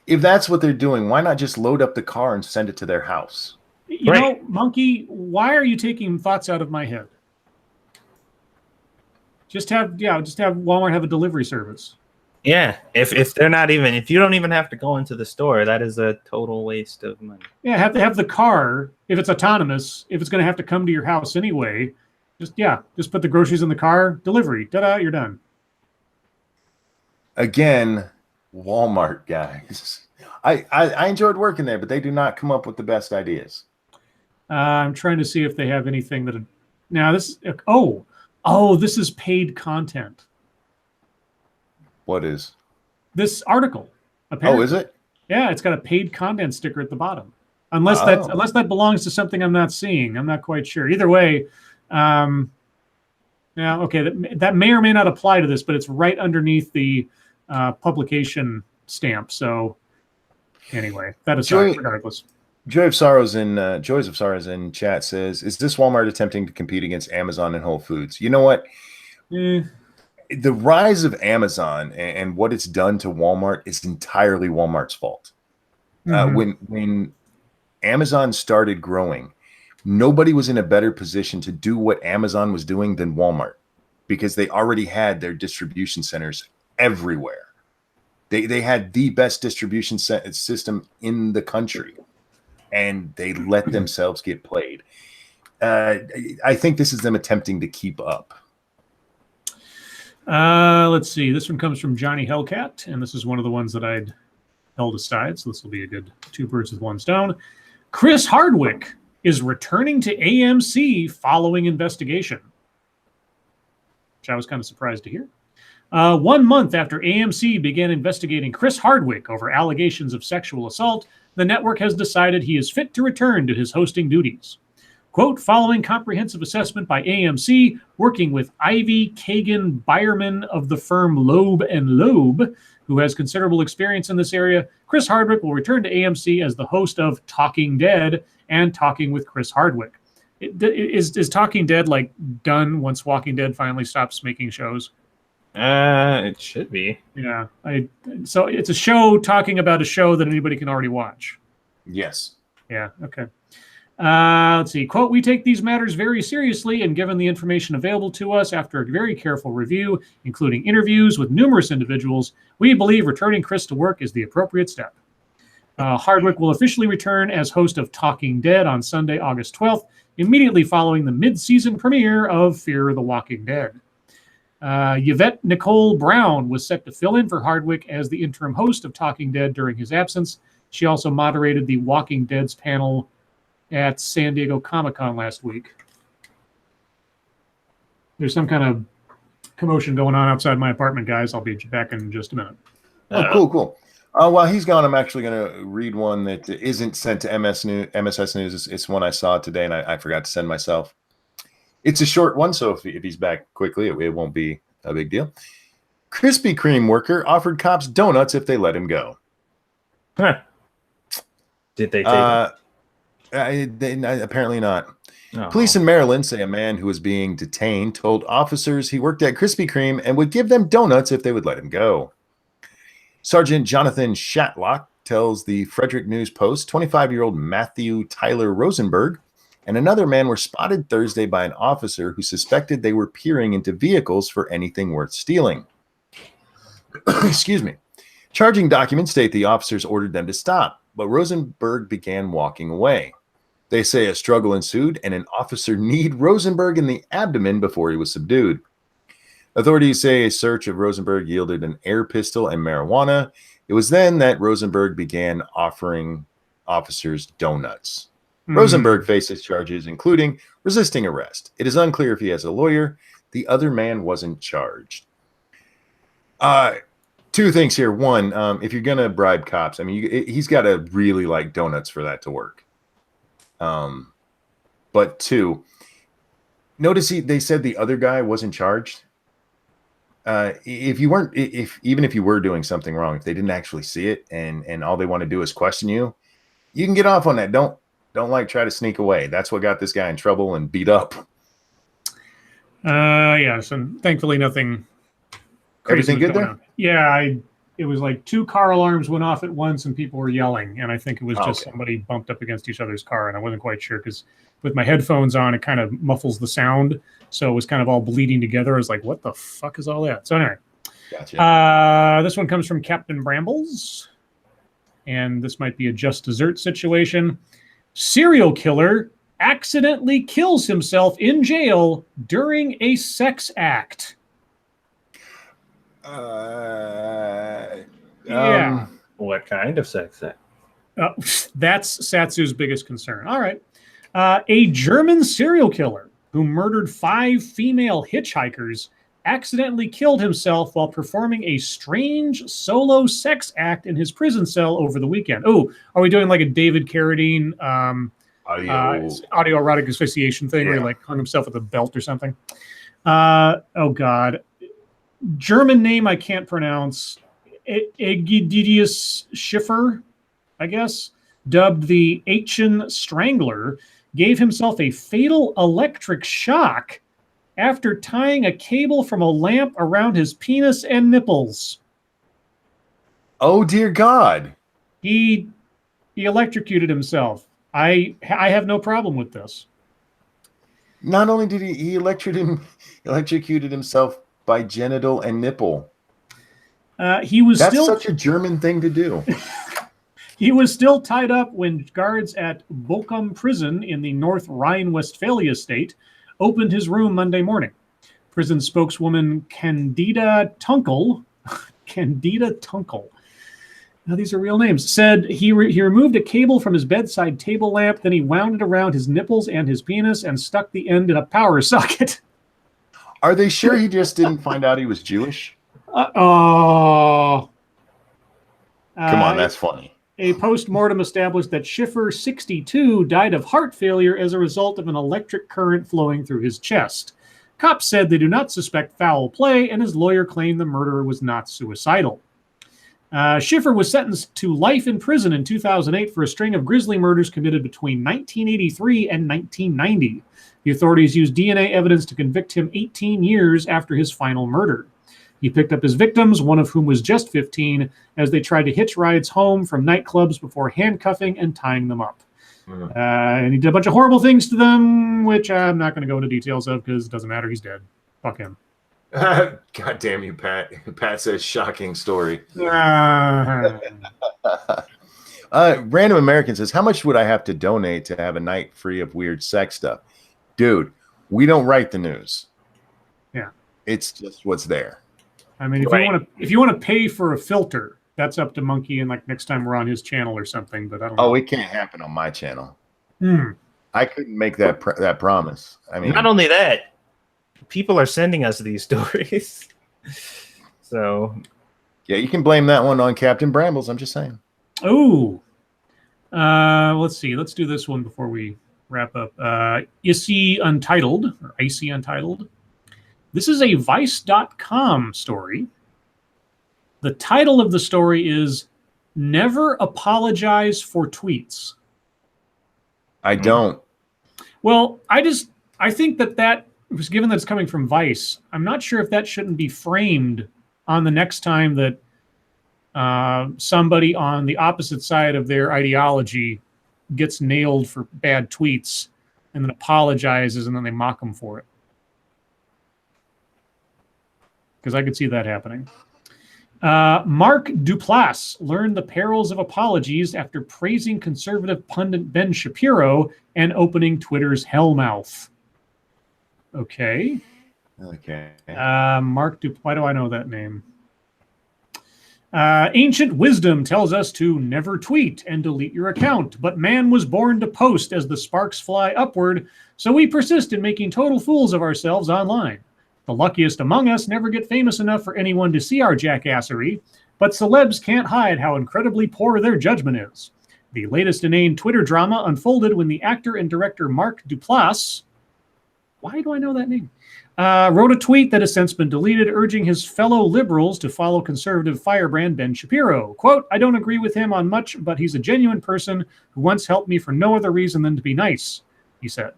If that's what they're doing, why not just load up the car and send it to their house? You know, Monkey, why are you taking thoughts out of my head? Just have Walmart have a delivery service. Yeah, if they're not even, if you don't even have to go into the store, that is a total waste of money. Yeah, have to have the car, if it's autonomous, if it's going to have to come to your house anyway, just put the groceries in the car, delivery, ta-da, you're done. Again, Walmart guys. I enjoyed working there, but they do not come up with the best ideas. I'm trying to see if they have anything that. Now this. This is paid content. What is this article? Apparently. Oh, is it? Yeah, it's got a paid content sticker at the bottom. Unless that belongs to something I'm not seeing, I'm not quite sure. Either way, that may or may not apply to this, but it's right underneath the publication stamp. So anyway, that is regardless. Joys of Sorrows in chat says, is this Walmart attempting to compete against Amazon and Whole Foods? You know what? The rise of Amazon and what it's done to Walmart is entirely Walmart's fault. When Amazon started growing, nobody was in a better position to do what Amazon was doing than Walmart because they already had their distribution centers everywhere. They had the best distribution system in the country. And they let themselves get played. I think this is them attempting to keep up. Let's see. This one comes from Johnny Hellcat, and this is one of the ones that I'd held aside, so this will be a good 2 birds with 1 stone. Chris Hardwick is returning to AMC following investigation, which I was kind of surprised to hear. 1 month after AMC began investigating Chris Hardwick over allegations of sexual assault, the network has decided he is fit to return to his hosting duties. Quote, following comprehensive assessment by AMC, working with Ivy Kagan Byerman of the firm Loeb & Loeb, who has considerable experience in this area, Chris Hardwick will return to AMC as the host of Talking Dead and Talking with Chris Hardwick. Is Talking Dead like done once Walking Dead finally stops making shows? It should be. Yeah. So it's a show talking about a show that anybody can already watch. Yes. Yeah. Okay. Let's see. Quote, we take these matters very seriously, and given the information available to us after a very careful review, including interviews with numerous individuals, we believe returning Chris to work is the appropriate step. Hardwick will officially return as host of Talking Dead on Sunday, August 12th, immediately following the mid-season premiere of Fear the Walking Dead. Yvette Nicole Brown was set to fill in for Hardwick as the interim host of Talking Dead during his absence. She also moderated the Walking Dead's panel at San Diego Comic-Con last week. There's some kind of commotion going on outside my apartment, guys. I'll be back in just a minute. Oh, cool. While he's gone, I'm actually going to read one that isn't sent to MSS News. It's one I saw today, and I forgot to send myself. It's a short one, so if he's back quickly, it won't be a big deal. Krispy Kreme worker offered cops donuts if they let him go. Huh. Did they take it? Apparently not. Oh. Police in Maryland say a man who was being detained told officers he worked at Krispy Kreme and would give them donuts if they would let him go. Sergeant Jonathan Shatlock tells the Frederick News Post 25-year-old Matthew Tyler Rosenberg and another man were spotted Thursday by an officer who suspected they were peering into vehicles for anything worth stealing. Excuse me. Charging documents state the officers ordered them to stop, but Rosenberg began walking away. They say a struggle ensued and an officer kneed Rosenberg in the abdomen before he was subdued. Authorities say a search of Rosenberg yielded an air pistol and marijuana. It was then that Rosenberg began offering officers donuts. Rosenberg faces charges including resisting arrest. It is unclear if he has a lawyer. The other man wasn't charged. 2 things here. One, if you're going to bribe cops, I mean, he's got to really like donuts for that to work. But 2, notice they said the other guy wasn't charged. Even if you were doing something wrong, if they didn't actually see it and all they want to do is question you, you can get off on that. Don't like try to sneak away. That's what got this guy in trouble and beat up. Yes, and thankfully nothing crazy. Everything good there? On. Yeah, it was like 2 car alarms went off at once and people were yelling, and I think it was just somebody bumped up against each other's car, and I wasn't quite sure because with my headphones on, it kind of muffles the sound, so it was kind of all bleeding together. I was like, what the fuck is all that? So anyway, gotcha. This one comes from Captain Brambles, and this might be a just dessert situation. Serial killer accidentally kills himself in jail during a sex act. Yeah. What kind of sex act? That's Satsu's biggest concern. All right. A German serial killer who murdered 5 female hitchhikers accidentally killed himself while performing a strange solo sex act in his prison cell over the weekend. Oh, are we doing like a David Carradine autoerotic asphyxiation thing where he like hung himself with a belt or something? Oh, God. German name I can't pronounce. Egidius Schiffer, I guess, dubbed the Achen Strangler, gave himself a fatal electric shock after tying a cable from a lamp around his penis and nipples. Oh, dear God. He electrocuted himself. I have no problem with this. Not only did he electrocuted himself by genital and nipple. That's such a German thing to do. He was still tied up when guards at Bochum prison in the North Rhine-Westphalia state opened his room Monday morning. Prison spokeswoman Candida Tunkel, Candida Tunkel, now these are real names, said he removed a cable from his bedside table lamp, then he wound it around his nipples and his penis and stuck the end in a power socket. Are they sure he just didn't find out he was Jewish? Oh. Come on, that's funny. A post-mortem established that Schiffer, 62, died of heart failure as a result of an electric current flowing through his chest. Cops said they do not suspect foul play, and his lawyer claimed the murderer was not suicidal. Schiffer was sentenced to life in prison in 2008 for a string of grisly murders committed between 1983 and 1990. The authorities used DNA evidence to convict him 18 years after his final murder. He picked up his victims, one of whom was just 15, as they tried to hitch rides home from nightclubs before handcuffing and tying them up. And he did a bunch of horrible things to them, which I'm not going to go into details of because it doesn't matter. He's dead. Fuck him. God damn you, Pat. Pat says shocking story. Random American says, how much would I have to donate to have a night free of weird sex stuff? Dude, we don't write the news. Yeah. It's just what's there. I mean, if you want to pay for a filter, that's up to Monkey, and like next time we're on his channel or something. But I don't know. Oh, it can't happen on my channel. I couldn't make that promise. I mean, not only that, people are sending us these stories. So, yeah, you can blame that one on Captain Brambles. I'm just saying. Oh, let's see. Let's do this one before we wrap up. Icy Untitled, or Icy Untitled. This is a Vice.com story. The title of the story is Never Apologize for Tweets. I don't. Well, I think that was, given that it's coming from Vice, I'm not sure if that shouldn't be framed on the next time that somebody on the opposite side of their ideology gets nailed for bad tweets and then apologizes and then they mock them for it. Because I could see that happening. Mark Duplass learned the perils of apologies after praising conservative pundit Ben Shapiro and opening Twitter's hellmouth. Okay. Mark Duplass. Why do I know that name? Ancient wisdom tells us to never tweet and delete your account, but man was born to post as the sparks fly upward, so we persist in making total fools of ourselves online. The luckiest among us never get famous enough for anyone to see our jackassery, but celebs can't hide how incredibly poor their judgment is. The latest inane Twitter drama unfolded when the actor and director Mark Duplass, why do I know that name? Wrote a tweet that has since been deleted, urging his fellow liberals to follow conservative firebrand Ben Shapiro. Quote, I don't agree with him on much, but he's a genuine person who once helped me for no other reason than to be nice, he said.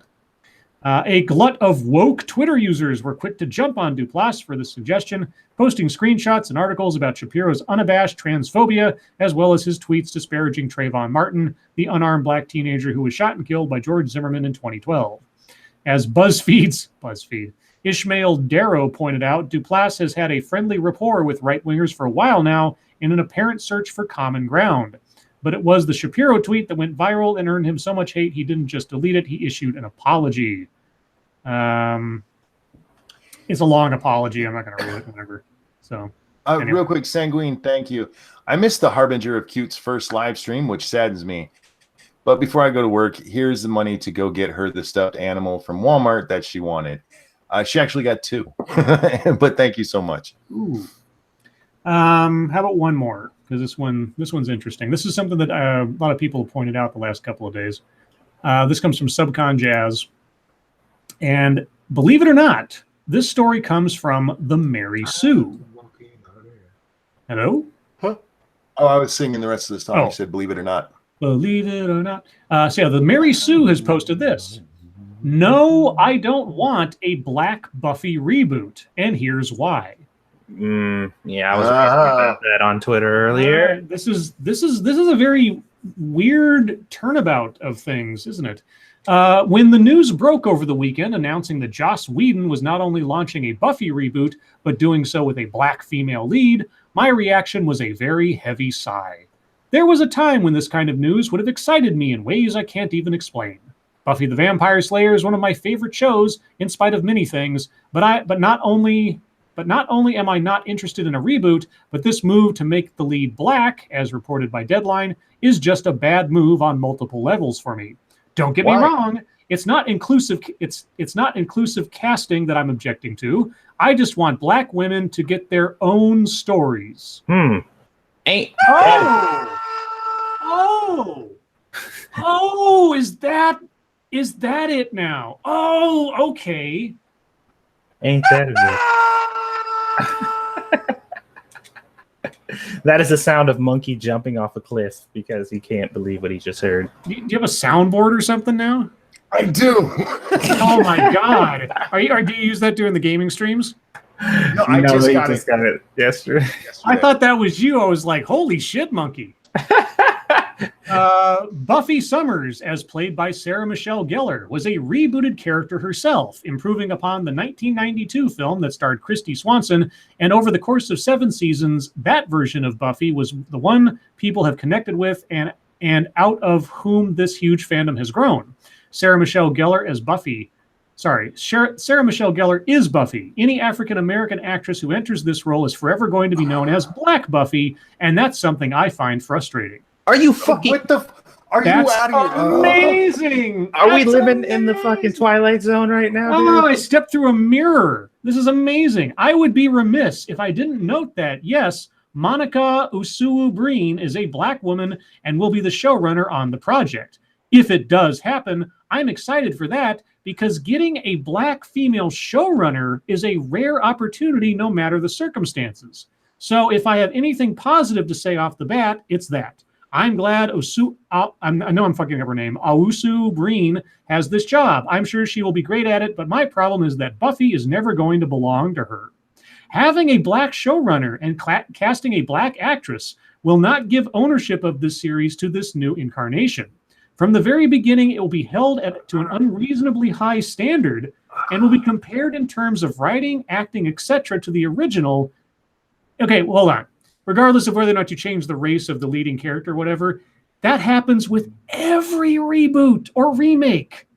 A glut of woke Twitter users were quick to jump on Duplass for the suggestion, posting screenshots and articles about Shapiro's unabashed transphobia, as well as his tweets disparaging Trayvon Martin, the unarmed black teenager who was shot and killed by George Zimmerman in 2012. As BuzzFeed, Ishmael Darrow pointed out, Duplass has had a friendly rapport with right-wingers for a while now in an apparent search for common ground. But it was the Shapiro tweet that went viral and earned him so much hate he didn't just delete it, he issued an apology. It's a long apology. I'm not going to read it whenever. So, anyway. Real quick, Sanguine, thank you. I missed the Harbinger of Cute's first live stream, which saddens me. But before I go to work, here's the money to go get her the stuffed animal from Walmart that she wanted. She actually got 2. But thank you so much. Ooh. How about one more? Because this one's interesting. This is something that a lot of people have pointed out the last couple of days. This comes from Subcon Jazz. And believe it or not, this story comes from the Mary Sue. Hello? Huh? Oh, I was singing the rest of this song. You said, believe it or not. Believe it or not. So yeah, the Mary Sue has posted this. No, I don't want a Black Buffy reboot, and here's why. Yeah, I was talking about that on Twitter earlier. This is a very weird turnabout of things, isn't it? When the news broke over the weekend announcing that Joss Whedon was not only launching a Buffy reboot, but doing so with a black female lead, my reaction was a very heavy sigh. There was a time when this kind of news would have excited me in ways I can't even explain. Buffy the Vampire Slayer is one of my favorite shows, in spite of many things. But not only am I not interested in a reboot, but this move to make the lead black, as reported by Deadline, is just a bad move on multiple levels for me. Don't get me wrong. It's not inclusive. It's not inclusive casting that I'm objecting to. I just want black women to get their own stories. Ain't Oh, is that it now? Oh, okay. Ain't that it? That is the sound of Monkey jumping off a cliff because he can't believe what he just heard. Do you have a soundboard or something now? I do. Oh my god! Do you use that during the gaming streams? No, I just got it yesterday. I thought that was you. I was like, holy shit, Monkey. Buffy Summers, as played by Sarah Michelle Gellar, was a rebooted character herself, improving upon the 1992 film that starred Christy Swanson, and over the course of 7 seasons, that version of Buffy was the one people have connected with and out of whom this huge fandom has grown. Sarah Michelle Gellar as Buffy. Sarah Michelle Gellar is Buffy. Any African-American actress who enters this role is forever going to be known as Black Buffy, and that's something I find frustrating. Are you fucking... What the... Are you out of here? Amazing! Are we living in the fucking Twilight Zone right now, dude? Oh, I stepped through a mirror. This is amazing. I would be remiss if I didn't note that, yes, Monica Usuwu Breen is a black woman and will be the showrunner on the project. If it does happen, I'm excited for that because getting a black female showrunner is a rare opportunity no matter the circumstances. So if I have anything positive to say off the bat, it's that. I'm glad I know I'm fucking up her name. Usuwu Breen has this job. I'm sure she will be great at it, but my problem is that Buffy is never going to belong to her. Having a black showrunner and casting a black actress will not give ownership of this series to this new incarnation. From the very beginning, it will be held to an unreasonably high standard and will be compared in terms of writing, acting, etc. to the original. Okay, well, hold on. Regardless of whether or not you change the race of the leading character or whatever, that happens with every reboot or remake.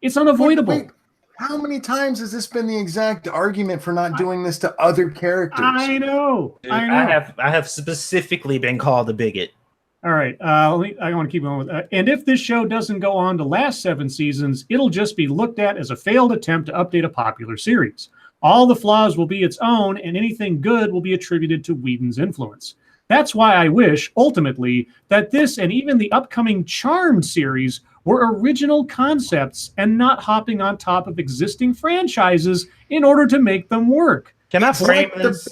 It's unavoidable. Wait. How many times has this been the exact argument for not doing this to other characters? I know. Dude, I have specifically been called a bigot. All right. I want to keep going with and if this show doesn't go on to last 7 seasons, it'll just be looked at as a failed attempt to update a popular series. All the flaws will be its own, and anything good will be attributed to Whedon's influence. That's why I wish, ultimately, that this and even the upcoming Charmed series were original concepts and not hopping on top of existing franchises in order to make them work. Can I frame this?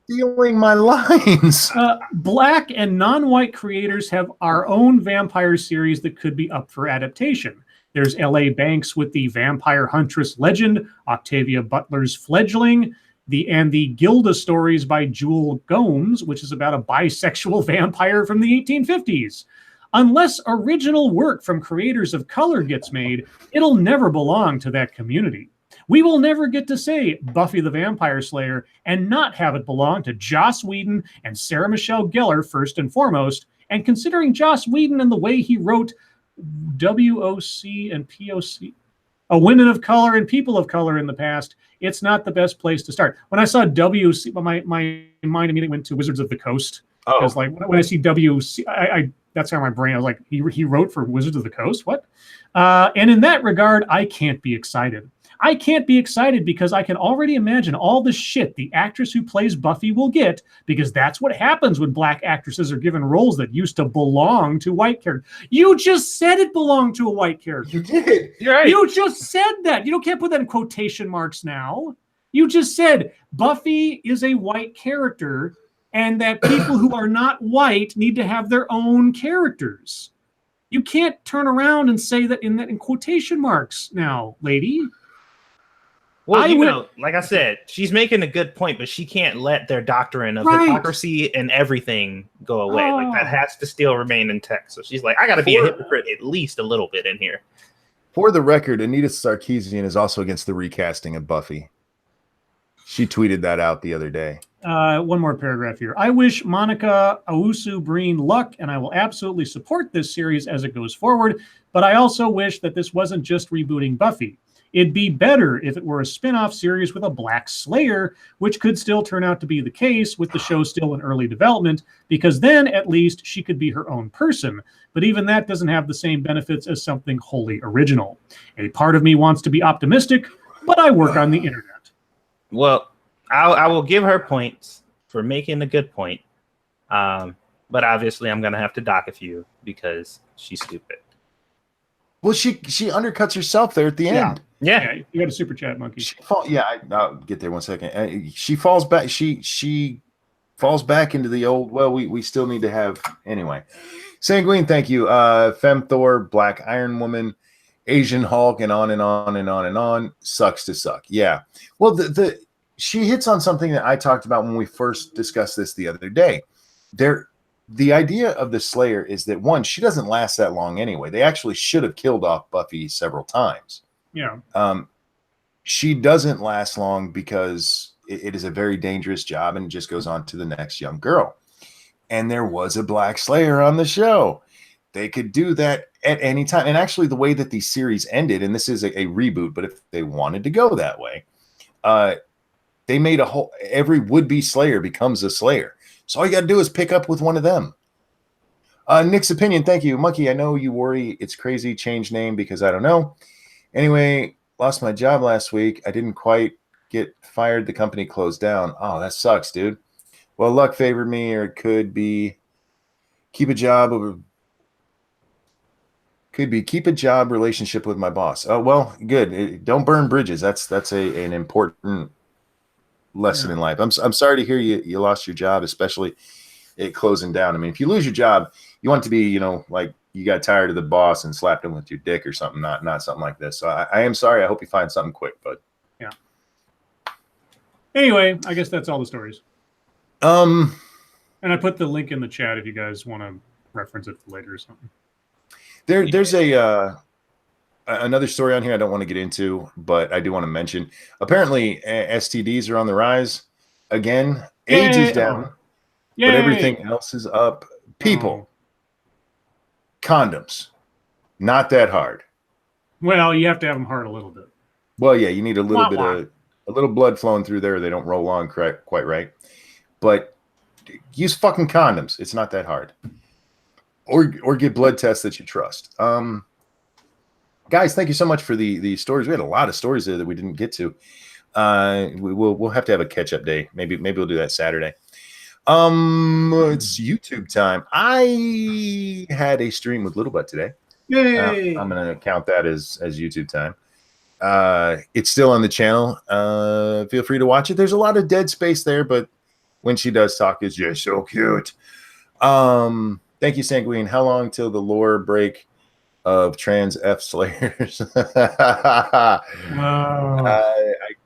Stealing my lines. Black and non-white creators have our own vampire series that could be up for adaptation. There's L.A. Banks with the Vampire Huntress Legend, Octavia Butler's Fledgling, and the Gilda stories by Jewel Gomes, which is about a bisexual vampire from the 1850s. Unless original work from creators of color gets made, it'll never belong to that community. We will never get to say Buffy the Vampire Slayer and not have it belong to Joss Whedon and Sarah Michelle Gellar first and foremost. And considering Joss Whedon and the way he wrote WOC and POC, women of color and people of color in the past, it's not the best place to start. When I saw WC, my mind immediately went to Wizards of the Coast. Because like when I see WC, that's how my brain, I was like, he wrote for Wizards of the Coast? What? And in that regard, I can't be excited. I can't be excited because I can already imagine all the shit the actress who plays Buffy will get, because that's what happens when black actresses are given roles that used to belong to white characters. You just said it belonged to a white character. You did. You're right. You just said that. You can't put that in quotation marks now. You just said Buffy is a white character and that people who are not white need to have their own characters. You can't turn around and say that in quotation marks now, lady. Well, like I said, she's making a good point, but she can't let their doctrine of hypocrisy and everything go away. Like that has to still remain intact. So she's like, I got to be a hypocrite at least a little bit in here. For the record, Anita Sarkeesian is also against the recasting of Buffy. She tweeted that out the other day. One more paragraph here. I wish Monica Awusu Breen luck, and I will absolutely support this series as it goes forward. But I also wish that this wasn't just rebooting Buffy. It'd be better if it were a spin-off series with a Black Slayer, which could still turn out to be the case with the show still in early development, because then at least she could be her own person. But even that doesn't have the same benefits as something wholly original. A part of me wants to be optimistic, but I work on the internet. Well, I will give her points for making a good point. But obviously I'm going to have to dock a few because she's stupid. Well, she undercuts herself there at the end. Yeah. You got a super chat, Monkey. I'll get there one second. She falls back. She falls back into the old. Well, we still need to have anyway. Sanguine, thank you. Femthor, Black Iron Woman, Asian Hulk, and on and on and on and on. Sucks to suck. Yeah. Well, she hits on something that I talked about when we first discussed this the other day. The idea of the Slayer is that, one, she doesn't last that long anyway. They actually should have killed off Buffy several times. Yeah. She doesn't last long because it is a very dangerous job and it just goes on to the next young girl. And there was a Black Slayer on the show. They could do that at any time. And actually, the way that the series ended, and this is a reboot, but if they wanted to go that way, they made every would-be Slayer becomes a Slayer. So all you got to do is pick up with one of them. Nick's opinion, thank you. Monkey, I know you worry it's crazy, change name because I don't know. Anyway, lost my job last week. I didn't quite get fired. The company closed down. Oh, that sucks, dude. Well, luck favored me, or it could be keep a job relationship with my boss. Oh, well, good. Don't burn bridges. That's an important lesson in life. I'm sorry to hear you lost your job, especially it closing down. I mean, if you lose your job, you want it to be, like you got tired of the boss and slapped him with your dick or something, not something like this. So I am sorry. I hope you find something quick, bud. Yeah. Anyway, I guess that's all the stories. And I put the link in the chat if you guys want to reference it later or something. There's another story on here I don't want to get into, but I do want to mention. Apparently, STDs are on the rise again. AIDS is down, but everything else is up. People, condoms, not that hard. Well, you have to have them hard a little bit. Well, yeah, you need a little blood flowing through there. They don't roll on quite right. But use fucking condoms. It's not that hard. Or get blood tests that you trust. Guys, thank you so much for the stories. We had a lot of stories there that we didn't get to. We'll have to have a catch up day. Maybe we'll do that Saturday. It's YouTube time. I had a stream with Little Butt today. Yay! I'm gonna count that as YouTube time. It's still on the channel. Feel free to watch it. There's a lot of dead space there, but when she does talk, it's just so cute. Thank you, Sanguine. How long till the lore break of trans F Slayers? I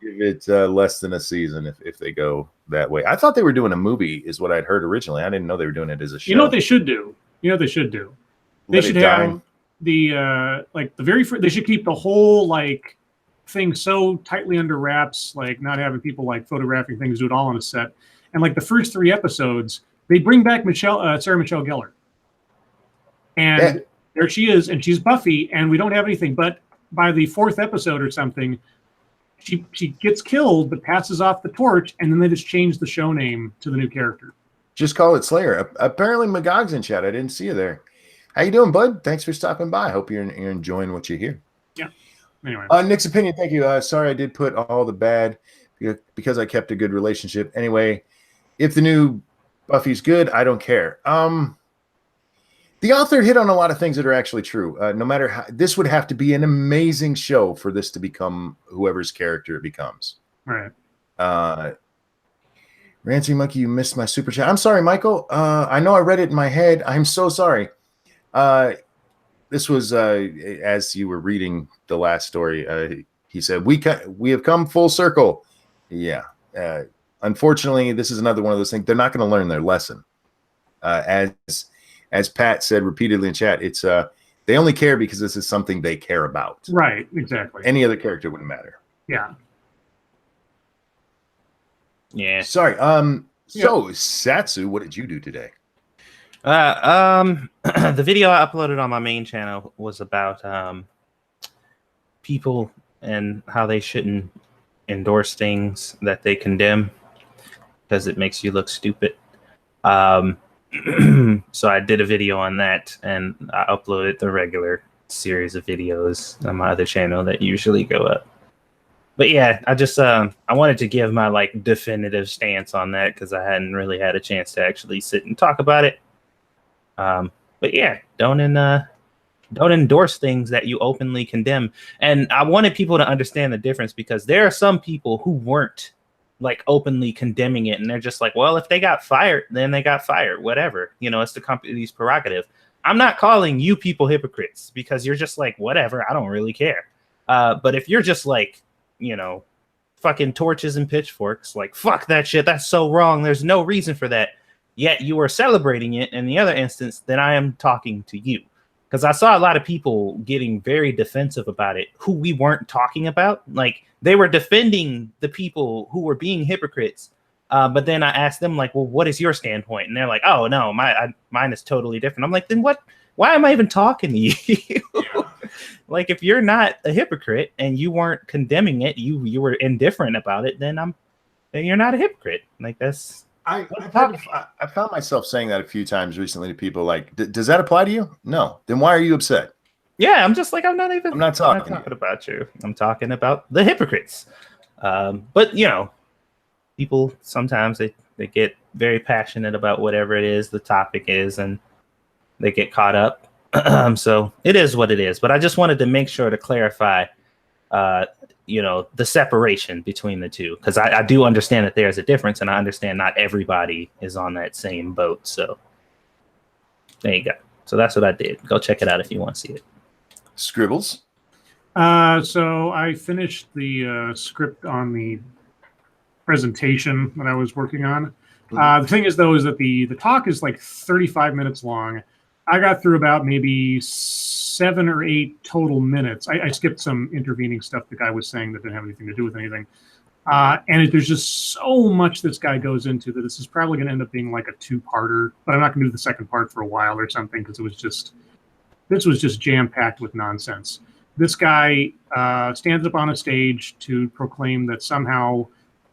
give it less than a season if they go that way. I thought they were doing a movie, is what I'd heard originally. I didn't know they were doing it as a show. You know what they should do? They should have the very first. They should keep the whole thing so tightly under wraps, not having people photographing things, do it all on a set. And the first 3 episodes, they bring back Sarah Michelle Gellar. And there she is, and she's Buffy, and we don't have anything. But by the 4th episode or something, she gets killed, but passes off the torch, and then they just change the show name to the new character. Just call it Slayer. Apparently, Magog's in chat. I didn't see you there. How you doing, bud? Thanks for stopping by. Hope you're enjoying what you hear. Yeah. Anyway. Nick's opinion, thank you. Sorry I did put all the bad because I kept a good relationship. Anyway, if the new Buffy's good, I don't care. The author hit on a lot of things that are actually true. No matter how, this would have to be an amazing show for this to become whoever's character it becomes. Right. Ranting Monkey, you missed my super chat. I'm sorry, Michael. I know I read it in my head. I'm so sorry. This was as you were reading the last story. He said, we have come full circle. Yeah. Unfortunately, this is another one of those things. They're not going to learn their lesson. As Pat said repeatedly in chat, it's they only care because this is something they care about. Right, exactly. Any other character wouldn't matter. Yeah. Yeah. Sorry. So Satsu, what did you do today? The video I uploaded on my main channel was about people and how they shouldn't endorse things that they condemn because it makes you look stupid. So I did a video on that, and I uploaded the regular series of videos on my other channel that usually go up. But yeah, I just I wanted to give my like definitive stance on that because I hadn't really had a chance to actually sit and talk about it. But yeah, don't endorse things that you openly condemn. And I wanted people to understand the difference because there are some people who weren't like openly condemning it, and they're just like, well, if they got fired, then they got fired. Whatever, you know, it's the company's prerogative. I'm not calling you people hypocrites because you're just like, whatever, I don't really care. But if you're just like, you know, fucking torches and pitchforks, like, fuck that shit, that's so wrong, there's no reason for that, yet you are celebrating it in the other instance, then I am talking to you. Because I saw a lot of people getting very defensive about it who we weren't talking about. Like, they were defending the people who were being hypocrites. But then I asked them, like, well, what is your standpoint? And they're like, oh, no, mine is totally different. I'm like, then what? Why am I even talking to you? Like, if you're not a hypocrite and you weren't condemning it, you were indifferent about it, then you're not a hypocrite. Like, that's... I found myself saying that a few times recently to people. Like, does that apply to you? No. Then why are you upset? Yeah, I'm just like, I'm not talking about you. I'm talking about the hypocrites. But you know, people sometimes they get very passionate about whatever it is the topic is, and they get caught up. So it is what it is. But I just wanted to make sure to clarify, you know, the separation between the two, because I do understand that there's a difference, and I understand not everybody is on that same boat. So there you go. So that's what I did. Go check it out if you want to see it. Scribbles. So I finished the script on the presentation that I was working on. The thing is, though, is that the talk is like 35 minutes long. I got through about maybe 7 or 8 total minutes. I skipped some intervening stuff the guy was saying that didn't have anything to do with anything. There's just so much this guy goes into that this is probably going to end up being like a 2-parter. But I'm not going to do the second part for a while or something because this was just jam-packed with nonsense. This guy stands up on a stage to proclaim that somehow,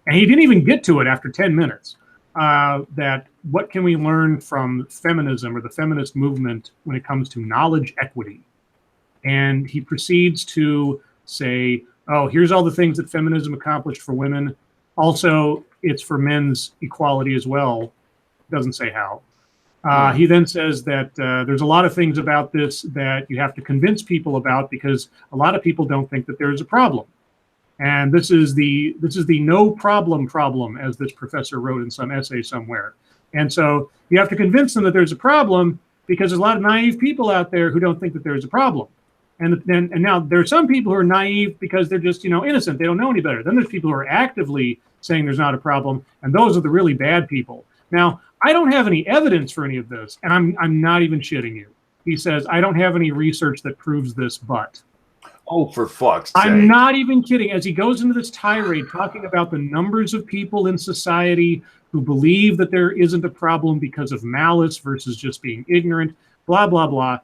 and he didn't even get to it after 10 minutes, that what can we learn from feminism or the feminist movement when it comes to knowledge equity? And he proceeds to say, oh, here's all the things that feminism accomplished for women. Also, it's for men's equality as well. Doesn't say how. He then says that there's a lot of things about this that you have to convince people about because a lot of people don't think that there's a problem. And this is the no problem, as this professor wrote in some essay somewhere. And so you have to convince them that there's a problem because there's a lot of naive people out there who don't think that there's a problem. And now there are some people who are naive because they're just, you know, innocent. They don't know any better. Then there's people who are actively saying there's not a problem, and those are the really bad people. Now, I don't have any evidence for any of this, and I'm not even shitting you. He says, I don't have any research that proves this, but... Oh, for fuck's sake. I'm not even kidding. As he goes into this tirade talking about the numbers of people in society who believe that there isn't a problem because of malice versus just being ignorant, blah, blah, blah.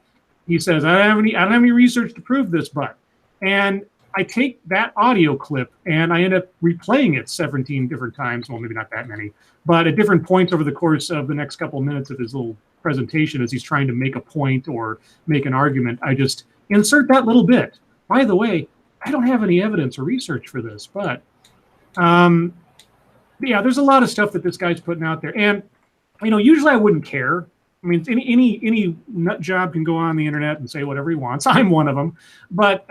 He says, I don't have any research to prove this, but... And I take that audio clip and I end up replaying it 17 different times. Well, maybe not that many, but at different points over the course of the next couple of minutes of his little presentation as he's trying to make a point or make an argument. I just insert that little bit. By the way, I don't have any evidence or research for this, but yeah, there's a lot of stuff that this guy's putting out there. And, you know, usually I wouldn't care. I mean, any nut job can go on the internet and say whatever he wants. I'm one of them. But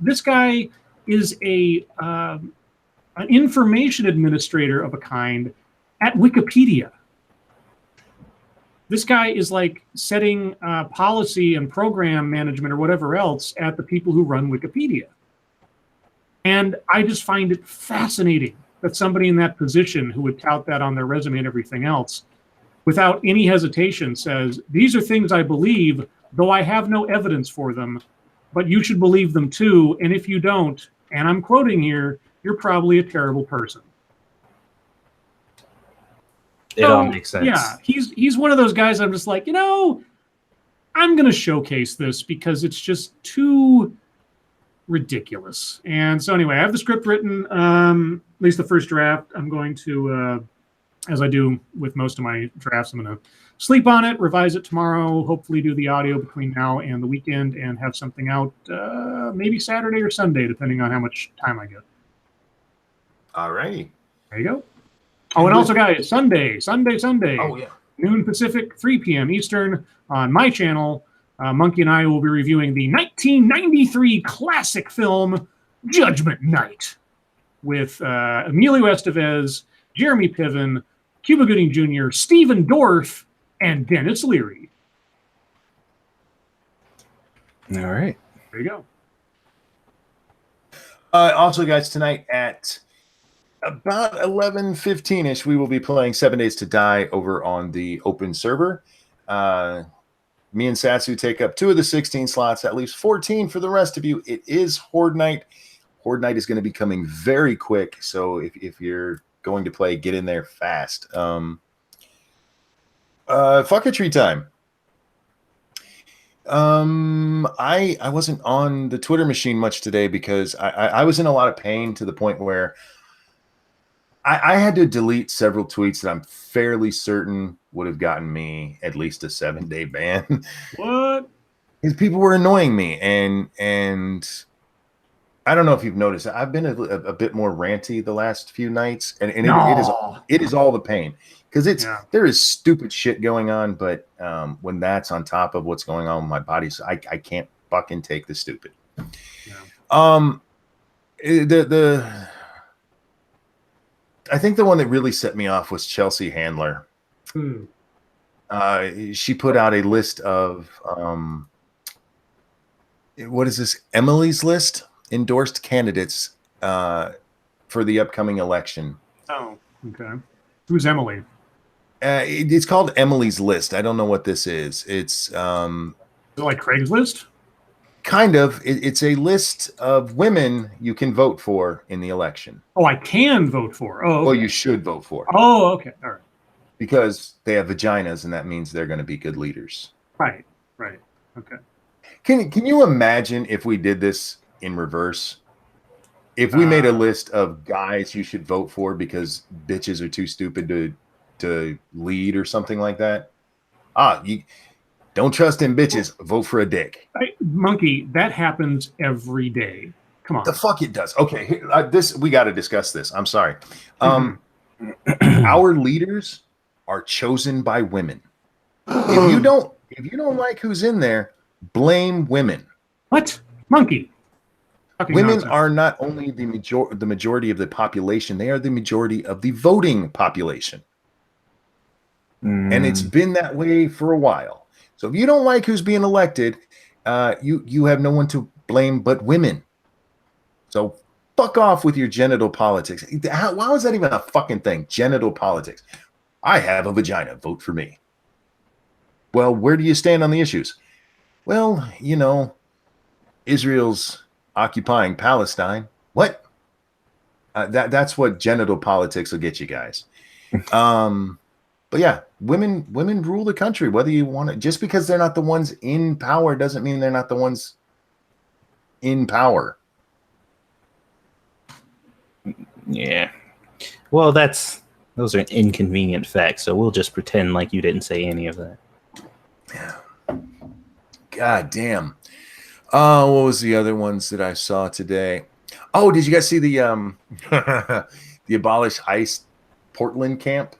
this guy is an information administrator of a kind at Wikipedia. This guy is like setting policy and program management or whatever else at the people who run Wikipedia. And I just find it fascinating that somebody in that position who would tout that on their resume and everything else, without any hesitation says, these are things I believe, though I have no evidence for them, but you should believe them too. And if you don't, and I'm quoting here, you're probably a terrible person. it all makes sense. Yeah, he's one of those guys. I'm just like, I'm going to showcase this because it's just too ridiculous. And so anyway, I have the script written, at least the first draft. I'm going to, as I do with most of my drafts, I'm going to sleep on it, revise it tomorrow, hopefully do the audio between now and the weekend, and have something out maybe Saturday or Sunday, depending on how much time I get. All righty. There you go. Oh, and also, guys, Sunday. Oh, yeah. Noon Pacific, 3 p.m. Eastern on my channel. Monkey and I will be reviewing the 1993 classic film Judgment Night with Emilio Estevez, Jeremy Piven, Cuba Gooding Jr., Stephen Dorff, and Dennis Leary. All right. There you go. Also, guys, tonight at about 11:15ish, we will be playing 7 Days to Die over on the open server. Me and Satsu take up 2 of the 16 slots. That leaves 14 for the rest of you. It is Horde Night. Horde Night is going to be coming very quick. So if you're going to play, get in there fast. Fucketry time. I wasn't on the Twitter machine much today because I was in a lot of pain to the point where I had to delete several tweets that I'm fairly certain would have gotten me at least a 7-day ban. What? Because people were annoying me, and I don't know if you've noticed, I've been a bit more ranty the last few nights, and it is all the pain because there is stupid shit going on, but when that's on top of what's going on with my body, so I can't fucking take the stupid. Yeah. I think the one that really set me off was Chelsea Handler. She put out a list of what is this? Emily's List endorsed candidates for the upcoming election. Oh, okay. Who's Emily? It's called Emily's List. I don't know what this is. It's Is it like Craigslist? kind of. It's a list of women you can vote for in the election. Oh, I can vote for. Oh, okay. Well, you should vote for. Oh, okay. All right. Because they have vaginas, and that means they're going to be good leaders. Right. Okay. Can you imagine if we did this in reverse? If we made a list of guys you should vote for because bitches are too stupid to lead or something like that. You don't trust in bitches. Vote for a dick. Monkey, that happens every day. Come on. The fuck it does. Okay, we got to discuss this. I'm sorry. Our leaders are chosen by women. If you don't like who's in there, blame women. What? Monkey. Women are not only the majority of the population, they are the majority of the voting population. And it's been that way for a while. So if you don't like who's being elected, you have no one to blame but women. So fuck off with your genital politics. Why is that even a fucking thing? Genital politics. I have a vagina. Vote for me. Well, where do you stand on the issues? Well, Israel's occupying Palestine. What? That's what genital politics will get you guys. But yeah, women rule the country, whether you want it. Just because they're not the ones in power doesn't mean they're not the ones in power. Yeah. Well, those are inconvenient facts, so we'll just pretend like you didn't say any of that. Yeah. God damn. What was the other ones that I saw today? Oh, did you guys see the the Abolish ICE Portland camp?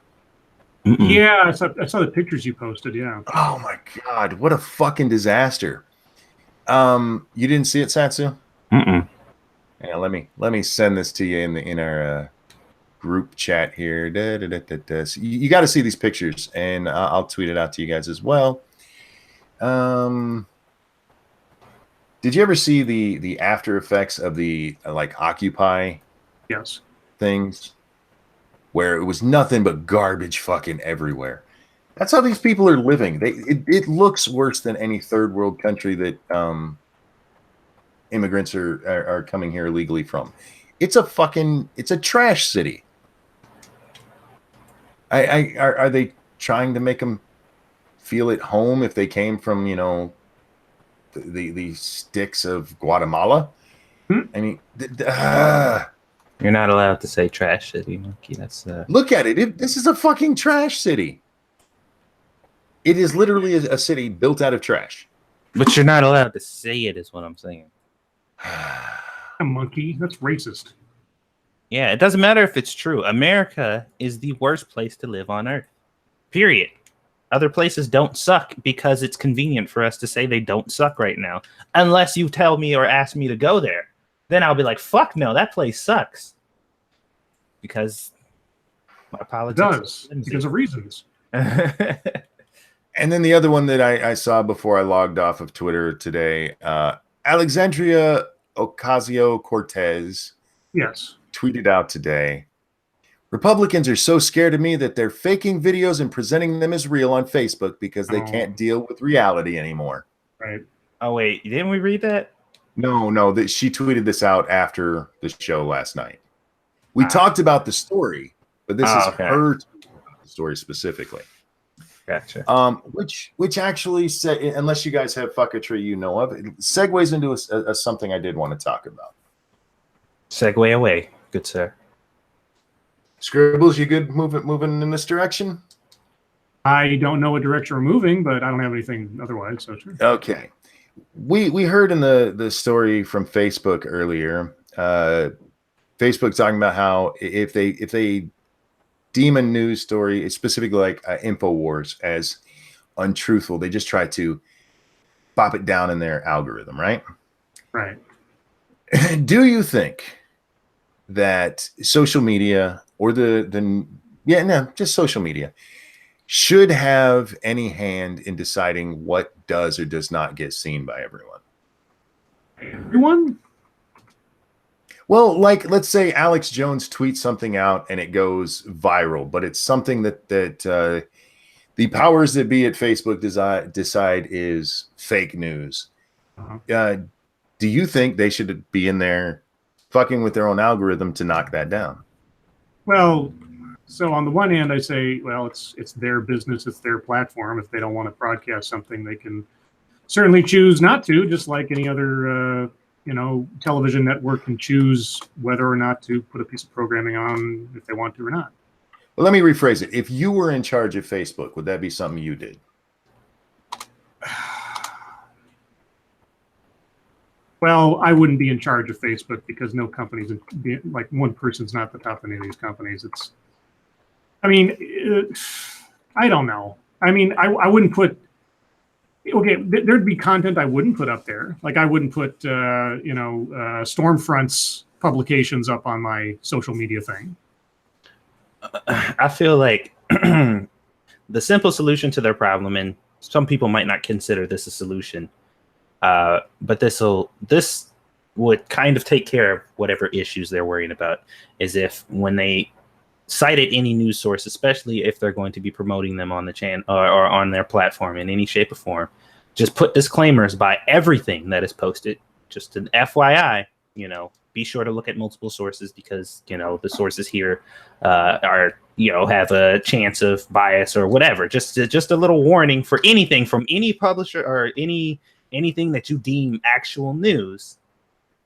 Mm-mm. Yeah, I saw the pictures you posted. Yeah. Oh my God, what a fucking disaster! You didn't see it, Satsu? Mm-mm. Yeah, let me send this to you in our group chat here. So you got to see these pictures, and I'll tweet it out to you guys as well. Did you ever see the after effects of the Occupy things where it was nothing but garbage fucking everywhere? That's how these people are living. It looks worse than any third world country that immigrants are coming here illegally from. It's a trash city. Are they trying to make them feel at home if they came from, you know, the sticks of Guatemala? I mean, You're not allowed to say trash city, Monkey. That's look at it. This is a fucking trash city. It is literally a city built out of trash. but you're not allowed to say it, is what I'm saying. A monkey. That's racist. Yeah, it doesn't matter if it's true. America is the worst place to live on Earth. Period. Other places don't suck because it's convenient for us to say they don't suck right now. Unless you tell me or ask me to go there. Then I'll be like, fuck no, that place sucks. Because my It politics does because of reasons. And then the other one that I saw before I logged off of Twitter today, Alexandria Ocasio-Cortez Yes. tweeted out today, Republicans are so scared of me that they're faking videos and presenting them as real on Facebook because they can't deal with reality anymore. Right. Oh, wait, didn't we read that? No, that she tweeted this out after the show last night. We talked about the story, but this is her story specifically. Gotcha. Which actually said, unless you guys have fucketry you know of, it segues into a something I did want to talk about. Segue away, good sir. Scribbles, you good moving in this direction? I don't know what direction we're moving, but I don't have anything otherwise. So sure. Okay. We heard in the story from Facebook earlier, Facebook talking about how if they deem a news story, specifically like InfoWars, as untruthful, they just try to pop it down in their algorithm, right? Right. Do you think that social media or just social media should have any hand in deciding what does or does not get seen by everyone? Everyone? Well, like, let's say Alex Jones tweets something out and it goes viral, but it's something that the powers that be at Facebook decide is fake news. Do you think they should be in there fucking with their own algorithm to knock that down? Well, so on the one hand, I say, well, it's their business, it's their platform. If they don't want to broadcast something, they can certainly choose not to, just like any other television network can choose whether or not to put a piece of programming on if they want to or not. Well, let me rephrase it. If you were in charge of Facebook, would that be something you did? Well, I wouldn't be in charge of Facebook because no company's like one person's not the top of any of these companies. I don't know. I mean, I wouldn't put. Okay, there'd be content I wouldn't put up there. Like I wouldn't put Stormfront's publications up on my social media thing. I feel like the simple solution to their problem, and some people might not consider this a solution, but this would kind of take care of whatever issues they're worrying about, is if when they cited any news source, especially if they're going to be promoting them on the channel or on their platform in any shape or form, just put disclaimers by everything that is posted. Just an FYI, be sure to look at multiple sources because, the sources here are, have a chance of bias or whatever. Just a little warning for anything from any publisher or anything that you deem actual news.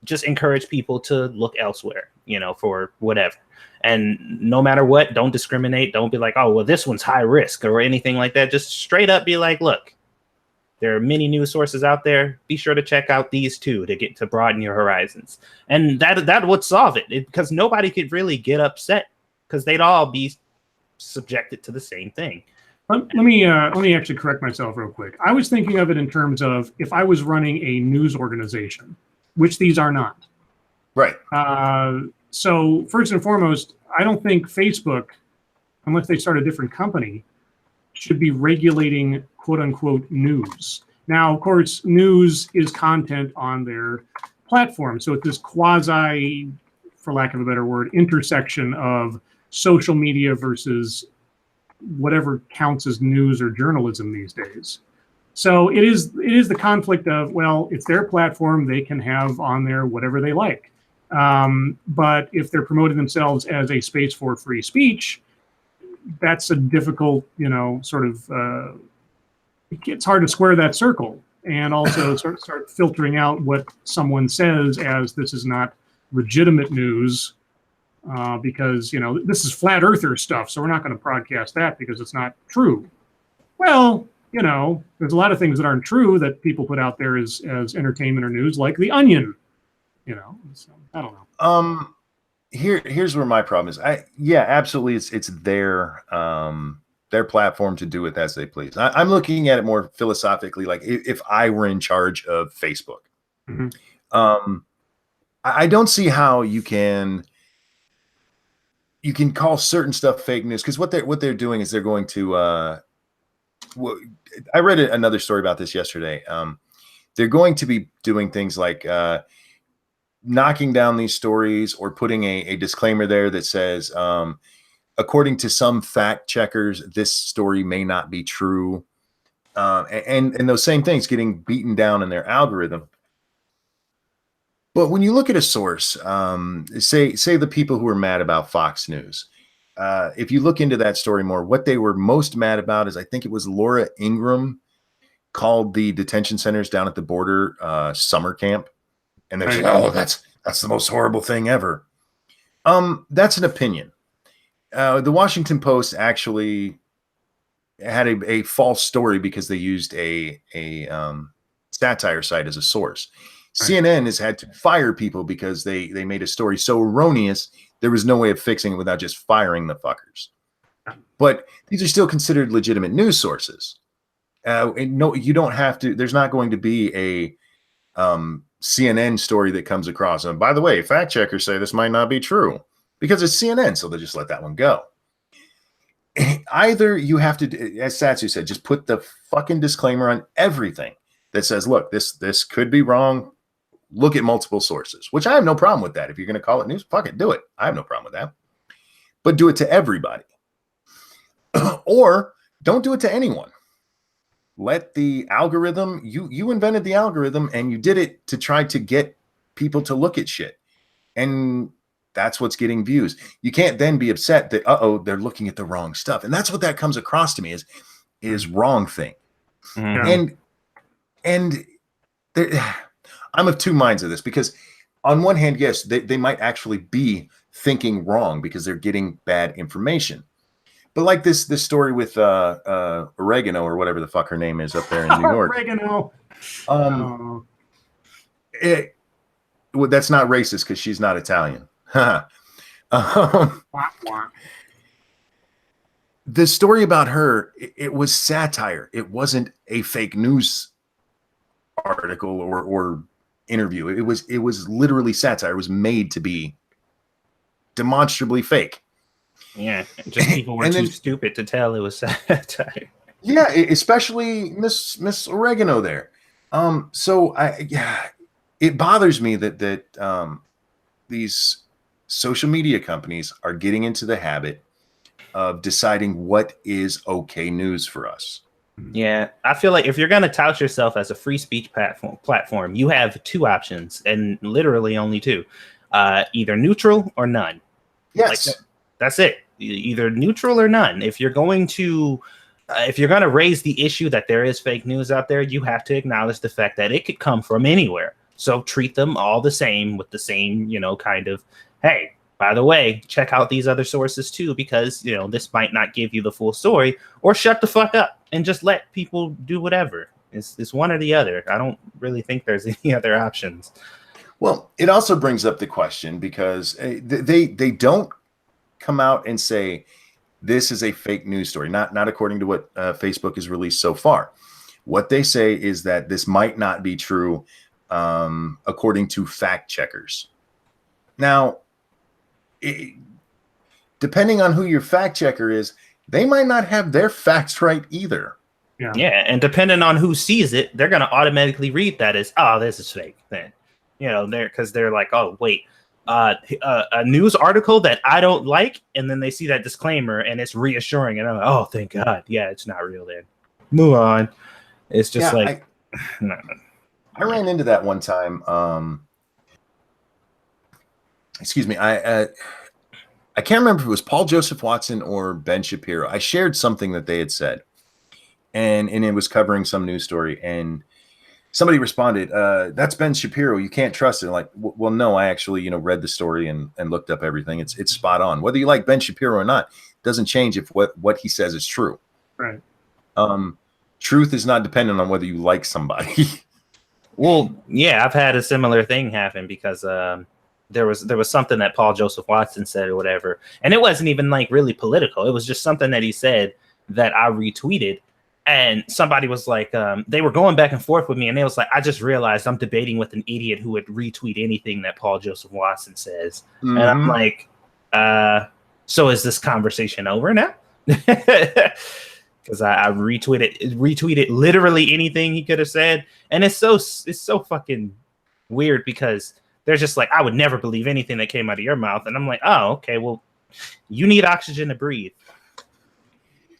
Just encourage people to look elsewhere, for whatever. And no matter what, don't discriminate. Don't be like, oh, well, this one's high risk or anything like that. Just straight up be like, look, there are many news sources out there. Be sure to check out these two to broaden your horizons. And that would solve it because nobody could really get upset because they'd all be subjected to the same thing. Let me actually correct myself real quick. I was thinking of it in terms of if I was running a news organization, which these are not. Right. So first and foremost, I don't think Facebook, unless they start a different company, should be regulating quote unquote news. Now, of course, news is content on their platform. So it's this quasi, for lack of a better word, intersection of social media versus whatever counts as news or journalism these days. So it is the conflict of, well, it's their platform. They can have on there whatever they like. But if they're promoting themselves as a space for free speech, that's a difficult, sort of. It's hard to square that circle, and also start filtering out what someone says as this is not legitimate news, because this is flat earther stuff, so we're not going to broadcast that because it's not true. Well, there's a lot of things that aren't true that people put out there as entertainment or news, like The Onion. So, I don't know. Here's where my problem is. Absolutely, it's their platform to do it as they please. I'm looking at it more philosophically, like if I were in charge of Facebook. Mm-hmm. I don't see how you can call certain stuff fake news, because what they're doing is they're going to. I read another story about this yesterday. They're going to be doing things like knocking down these stories or putting a disclaimer there that says, according to some fact checkers, this story may not be true. And those same things getting beaten down in their algorithm. But when you look at a source, say the people who are mad about Fox News, if you look into that story more, what they were most mad about is, I think it was Laura Ingraham called the detention centers down at the border summer camp. And they're saying, oh, that's the most horrible thing ever. That's an opinion. The Washington Post actually had a false story because they used a satire site as a source. Right. CNN has had to fire people because they made a story so erroneous there was no way of fixing it without just firing the fuckers. But these are still considered legitimate news sources. And no, you don't have to. There's not going to be a CNN story that comes across. And by the way, fact checkers say this might not be true, because it's CNN, so they'll just let that one go. Either you have to, as Satsu said, just put the fucking disclaimer on everything that says, look, this could be wrong. Look at multiple sources, which I have no problem with that. If you're going to call it news, fuck it, do it. I have no problem with that. But do it to everybody. Or don't do it to anyone. Let the algorithm, you invented the algorithm and you did it to try to get people to look at shit. And that's what's getting views. You can't then be upset that, they're looking at the wrong stuff. And that's what that comes across to me is wrong thing. Mm-hmm. And there, I'm of two minds of this, because on one hand, yes, they might actually be thinking wrong because they're getting bad information. But like this story with Oregano, or whatever the fuck her name is up there in New York. Oregano. That's not racist because she's not Italian. The story about her, it was satire. It wasn't a fake news article or interview. It was literally satire. It was made to be demonstrably fake. Yeah, just people were too stupid to tell it was satire. Yeah, especially Miss Oregano there. So it bothers me that these social media companies are getting into the habit of deciding what is okay news for us. Yeah, I feel like if you're going to tout yourself as a free speech platform, you have two options, and literally only two: either neutral or none. Yes, like, that's it. Either neutral or none. If you're going to raise the issue that there is fake news out there, you have to acknowledge the fact that it could come from anywhere. So treat them all the same, with the same, kind of, hey, by the way, check out these other sources too, because, this might not give you the full story, or shut the fuck up and just let people do whatever. It's one or the other. I don't really think there's any other options. Well, it also brings up the question, because they don't come out and say this is a fake news story, not according to what Facebook has released so far. What they say is that this might not be true according to fact checkers. Now, depending on who your fact checker is, they might not have their facts right either. Yeah, and depending on who sees it, they're going to automatically read that as, this is fake. Then, they're like, oh wait, a news article that I don't like, and then they see that disclaimer and it's reassuring, and I'm like, oh, thank God, yeah, it's not real. Then move on. It's just I ran into that one time. Excuse me. I can't remember if it was Paul Joseph Watson or Ben Shapiro. I shared something that they had said, and it was covering some news story, and somebody responded, "That's Ben Shapiro. You can't trust it." Like, well, no, I actually, read the story and looked up everything. It's spot on. Whether you like Ben Shapiro or not doesn't change if what he says is true. Right. Truth is not dependent on whether you like somebody. Well, yeah, I've had a similar thing happen because there was something that Paul Joseph Watson said or whatever, and it wasn't even like really political. It was just something that he said that I retweeted, and somebody was like, they were going back and forth with me, and they was like, I just realized I'm debating with an idiot who would retweet anything that Paul Joseph Watson says, and I'm like, so is this conversation over now? Because I retweeted literally anything he could have said, and it's so fucking weird because they're just like, I would never believe anything that came out of your mouth, and I'm like, oh, okay, well, you need oxygen to breathe.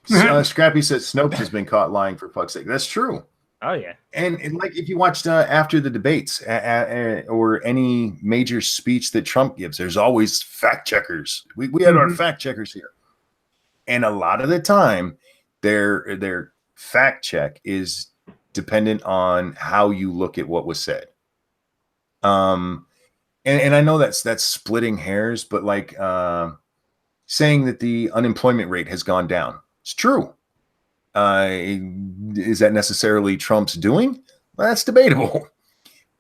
Scrappy says Snopes has been caught lying for fuck's sake. That's true. Oh yeah, and like if you watched after the debates or any major speech that Trump gives, there's always fact checkers. We had our fact checkers here, and a lot of the time, their fact check is dependent on how you look at what was said. And I know that's splitting hairs, but like saying that the unemployment rate has gone down, it's true. Is that necessarily Trump's doing? Well, that's debatable.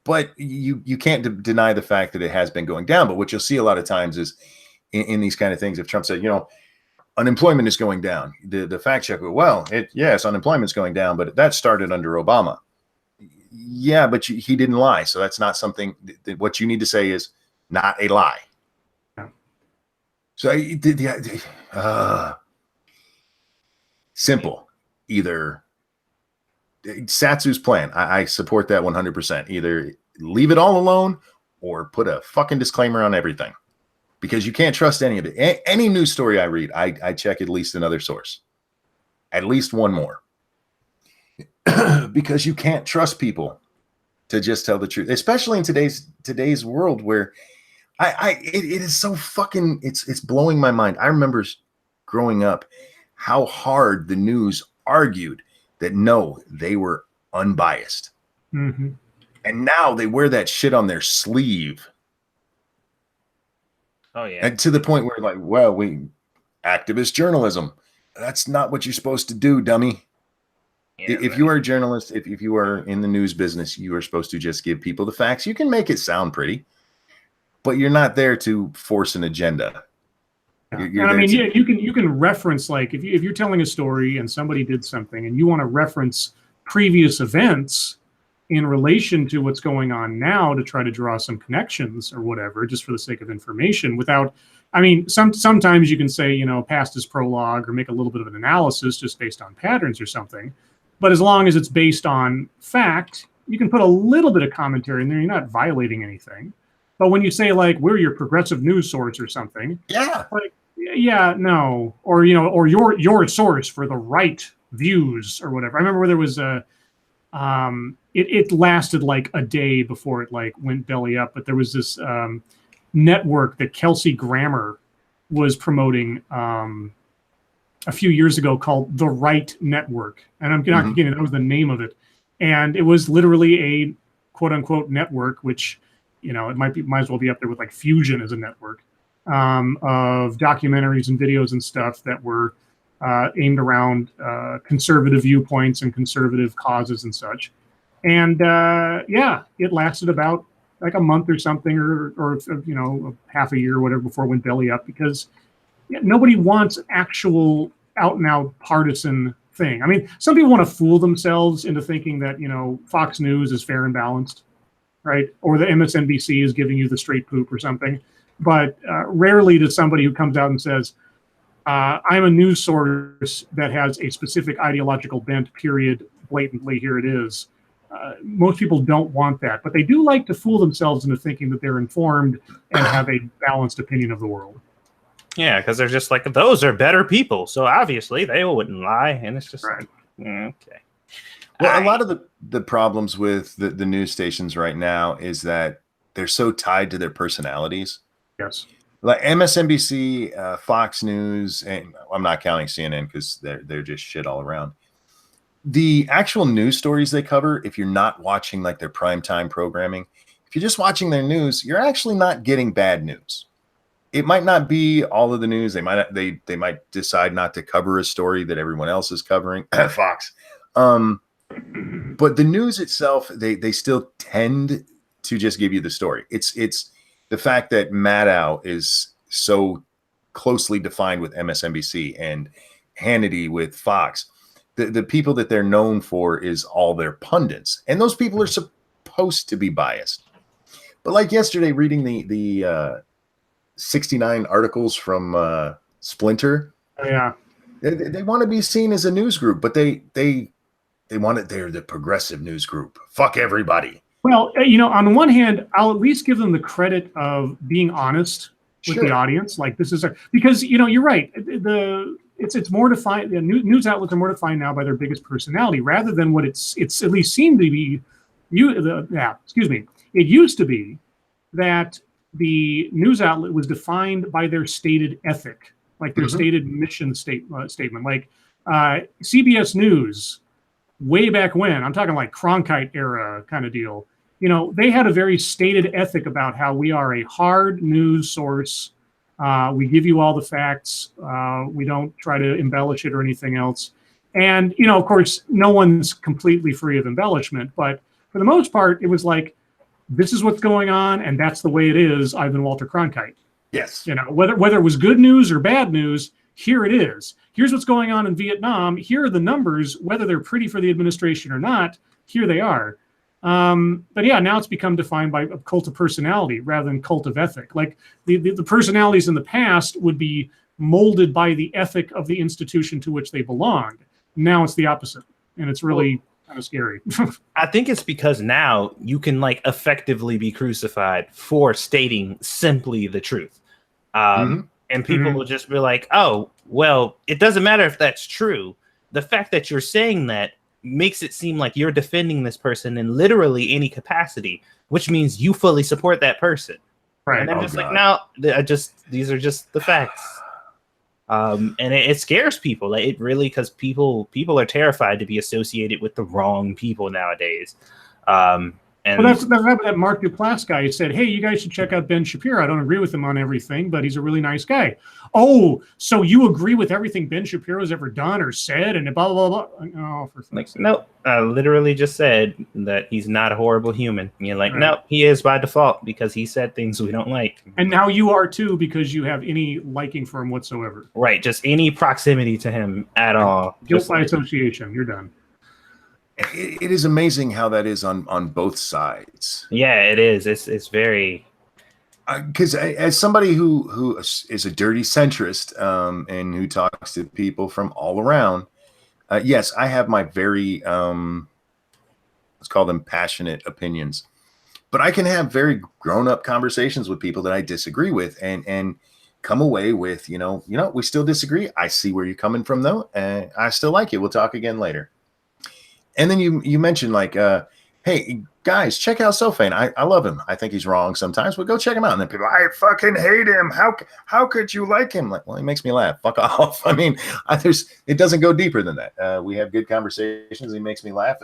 But you can't deny the fact that it has been going down. But what you'll see a lot of times is in these kind of things, if Trump said, unemployment is going down, the fact checker, well, yes, unemployment's going down, but that started under Obama. Yeah, but he didn't lie. So that's not something that what you need to say is not a lie. Yeah. So simple. Either Satsu's plan, I support that 100%. Either leave it all alone or put a fucking disclaimer on everything, because you can't trust any of it. Any news story I read, I check at least another source, at least one more. Because you can't trust people to just tell the truth, especially in today's world where it is so fucking it's blowing my mind. I remember growing up how hard the news argued that no, they were unbiased. Mm-hmm. And now they wear that shit on their sleeve. Oh yeah. And to the point where like, well, activist journalism, that's not what you're supposed to do, dummy. Yeah, if you are a journalist, if you are in the news business, you are supposed to just give people the facts. You can make it sound pretty, but you're not there to force an agenda. Yeah. And I mean, you can reference, like if you're telling a story and somebody did something and you want to reference previous events in relation to what's going on now to try to draw some connections or whatever, just for the sake of information without, I mean, sometimes you can say, past is prologue or make a little bit of an analysis just based on patterns or something. But as long as it's based on fact, you can put a little bit of commentary in there. You're not violating anything. But when you say like, we're your progressive news source or something, yeah, like, yeah, no, or or your source for the right views or whatever. I remember where there was it lasted like a day before it like went belly up, but there was this network that Kelsey Grammer was promoting a few years ago called The Right Network, and I'm not kidding, that was the name of it, and it was literally a quote unquote network, which it might as well be up there with like Fusion as a network. Of documentaries and videos and stuff that were aimed around conservative viewpoints and conservative causes and such. And it lasted about like a month or something, or half a year or whatever before it went belly up, because nobody wants actual out and out partisan thing. I mean, some people want to fool themselves into thinking that Fox News is fair and balanced, right? Or the MSNBC is giving you the straight poop or something. But rarely does somebody who comes out and says, I'm a news source that has a specific ideological bent, period, blatantly, here it is. Most people don't want that, but they do like to fool themselves into thinking that they're informed and have a balanced opinion of the world. Yeah, because they're just like, those are better people, so obviously they wouldn't lie, and it's just right. Okay. Well, a lot of the problems with the news stations right now is that they're so tied to their personalities. Yes. like MSNBC, Fox News, and I'm not counting CNN because they're just shit all around. The actual news stories they cover, if you're not watching like their primetime programming, if you're just watching their news, you're actually not getting bad news. It might not be all of the news. They might decide not to cover a story that everyone else is covering. Fox. But the news itself, they still tend to just give you the story. It's the fact that Maddow is so closely defined with MSNBC and Hannity with Fox. The people that they're known for is all their pundits, and those people are supposed to be biased. But like yesterday, reading the 69 articles from Splinter. Oh, yeah. They want to be seen as a news group, but they want it. They're the progressive news group. Fuck everybody. Well, on the one hand, I'll at least give them the credit of being honest with the audience. Like this is because you're right. It's more defined. The news outlets are more defined now by their biggest personality rather than what it's at least seemed to be. It used to be that the news outlet was defined by their stated ethic, like their stated mission statement. Like CBS News, way back when, I'm talking like Cronkite era kind of deal. They had a very stated ethic about how we are a hard news source. We give you all the facts. We don't try to embellish it or anything else. And, of course, no one's completely free of embellishment. But for the most part, it was like, this is what's going on, and that's the way it is. Ivan Walter Cronkite. Yes. Whether it was good news or bad news, here it is. Here's what's going on in Vietnam. Here are the numbers, whether they're pretty for the administration or not. Here they are. But yeah, now it's become defined by a cult of personality rather than cult of ethic. Like the personalities in the past would be molded by the ethic of the institution to which they belonged. Now it's the opposite, and it's really kind of scary. I think it's because now you can like effectively be crucified for stating simply the truth. And people will just be like, oh, well, it doesn't matter if that's true. The fact that you're saying that makes it seem like you're defending this person in literally any capacity, which means you fully support that person. Right. And I'm just like, no, these are just the facts. And it scares people. Like it really, because people are terrified to be associated with the wrong people nowadays. And well, that's that Mark Duplass guy who said, hey, you guys should check out Ben Shapiro. I don't agree with him on everything, but he's a really nice guy. Oh, so you agree with everything Ben Shapiro's ever done or said and blah, blah, blah. Oh, for fuck's sake. Nope. I literally just said that he's not a horrible human. And you're like, nope, he is by default because he said things we don't like. And now you are too because you have any liking for him whatsoever. Right. Just any proximity to him at all. Guilt by association. You're done. It is amazing how that is on both sides. Yeah, it is. It's very. Because as somebody who is a dirty centrist and who talks to people from all around, yes, I have my very let's call them passionate opinions, but I can have very grown-up conversations with people that I disagree with and come away with we still disagree. I see where you're coming from though, and I still like you. We'll talk again later. And then you mentioned like, hey guys, check out Sofane. I love him. I think he's wrong sometimes, but go check him out. And then people, I fucking hate him. How could you like him? Like, well, he makes me laugh. Fuck off. I mean, it doesn't go deeper than that. We have good conversations. He makes me laugh.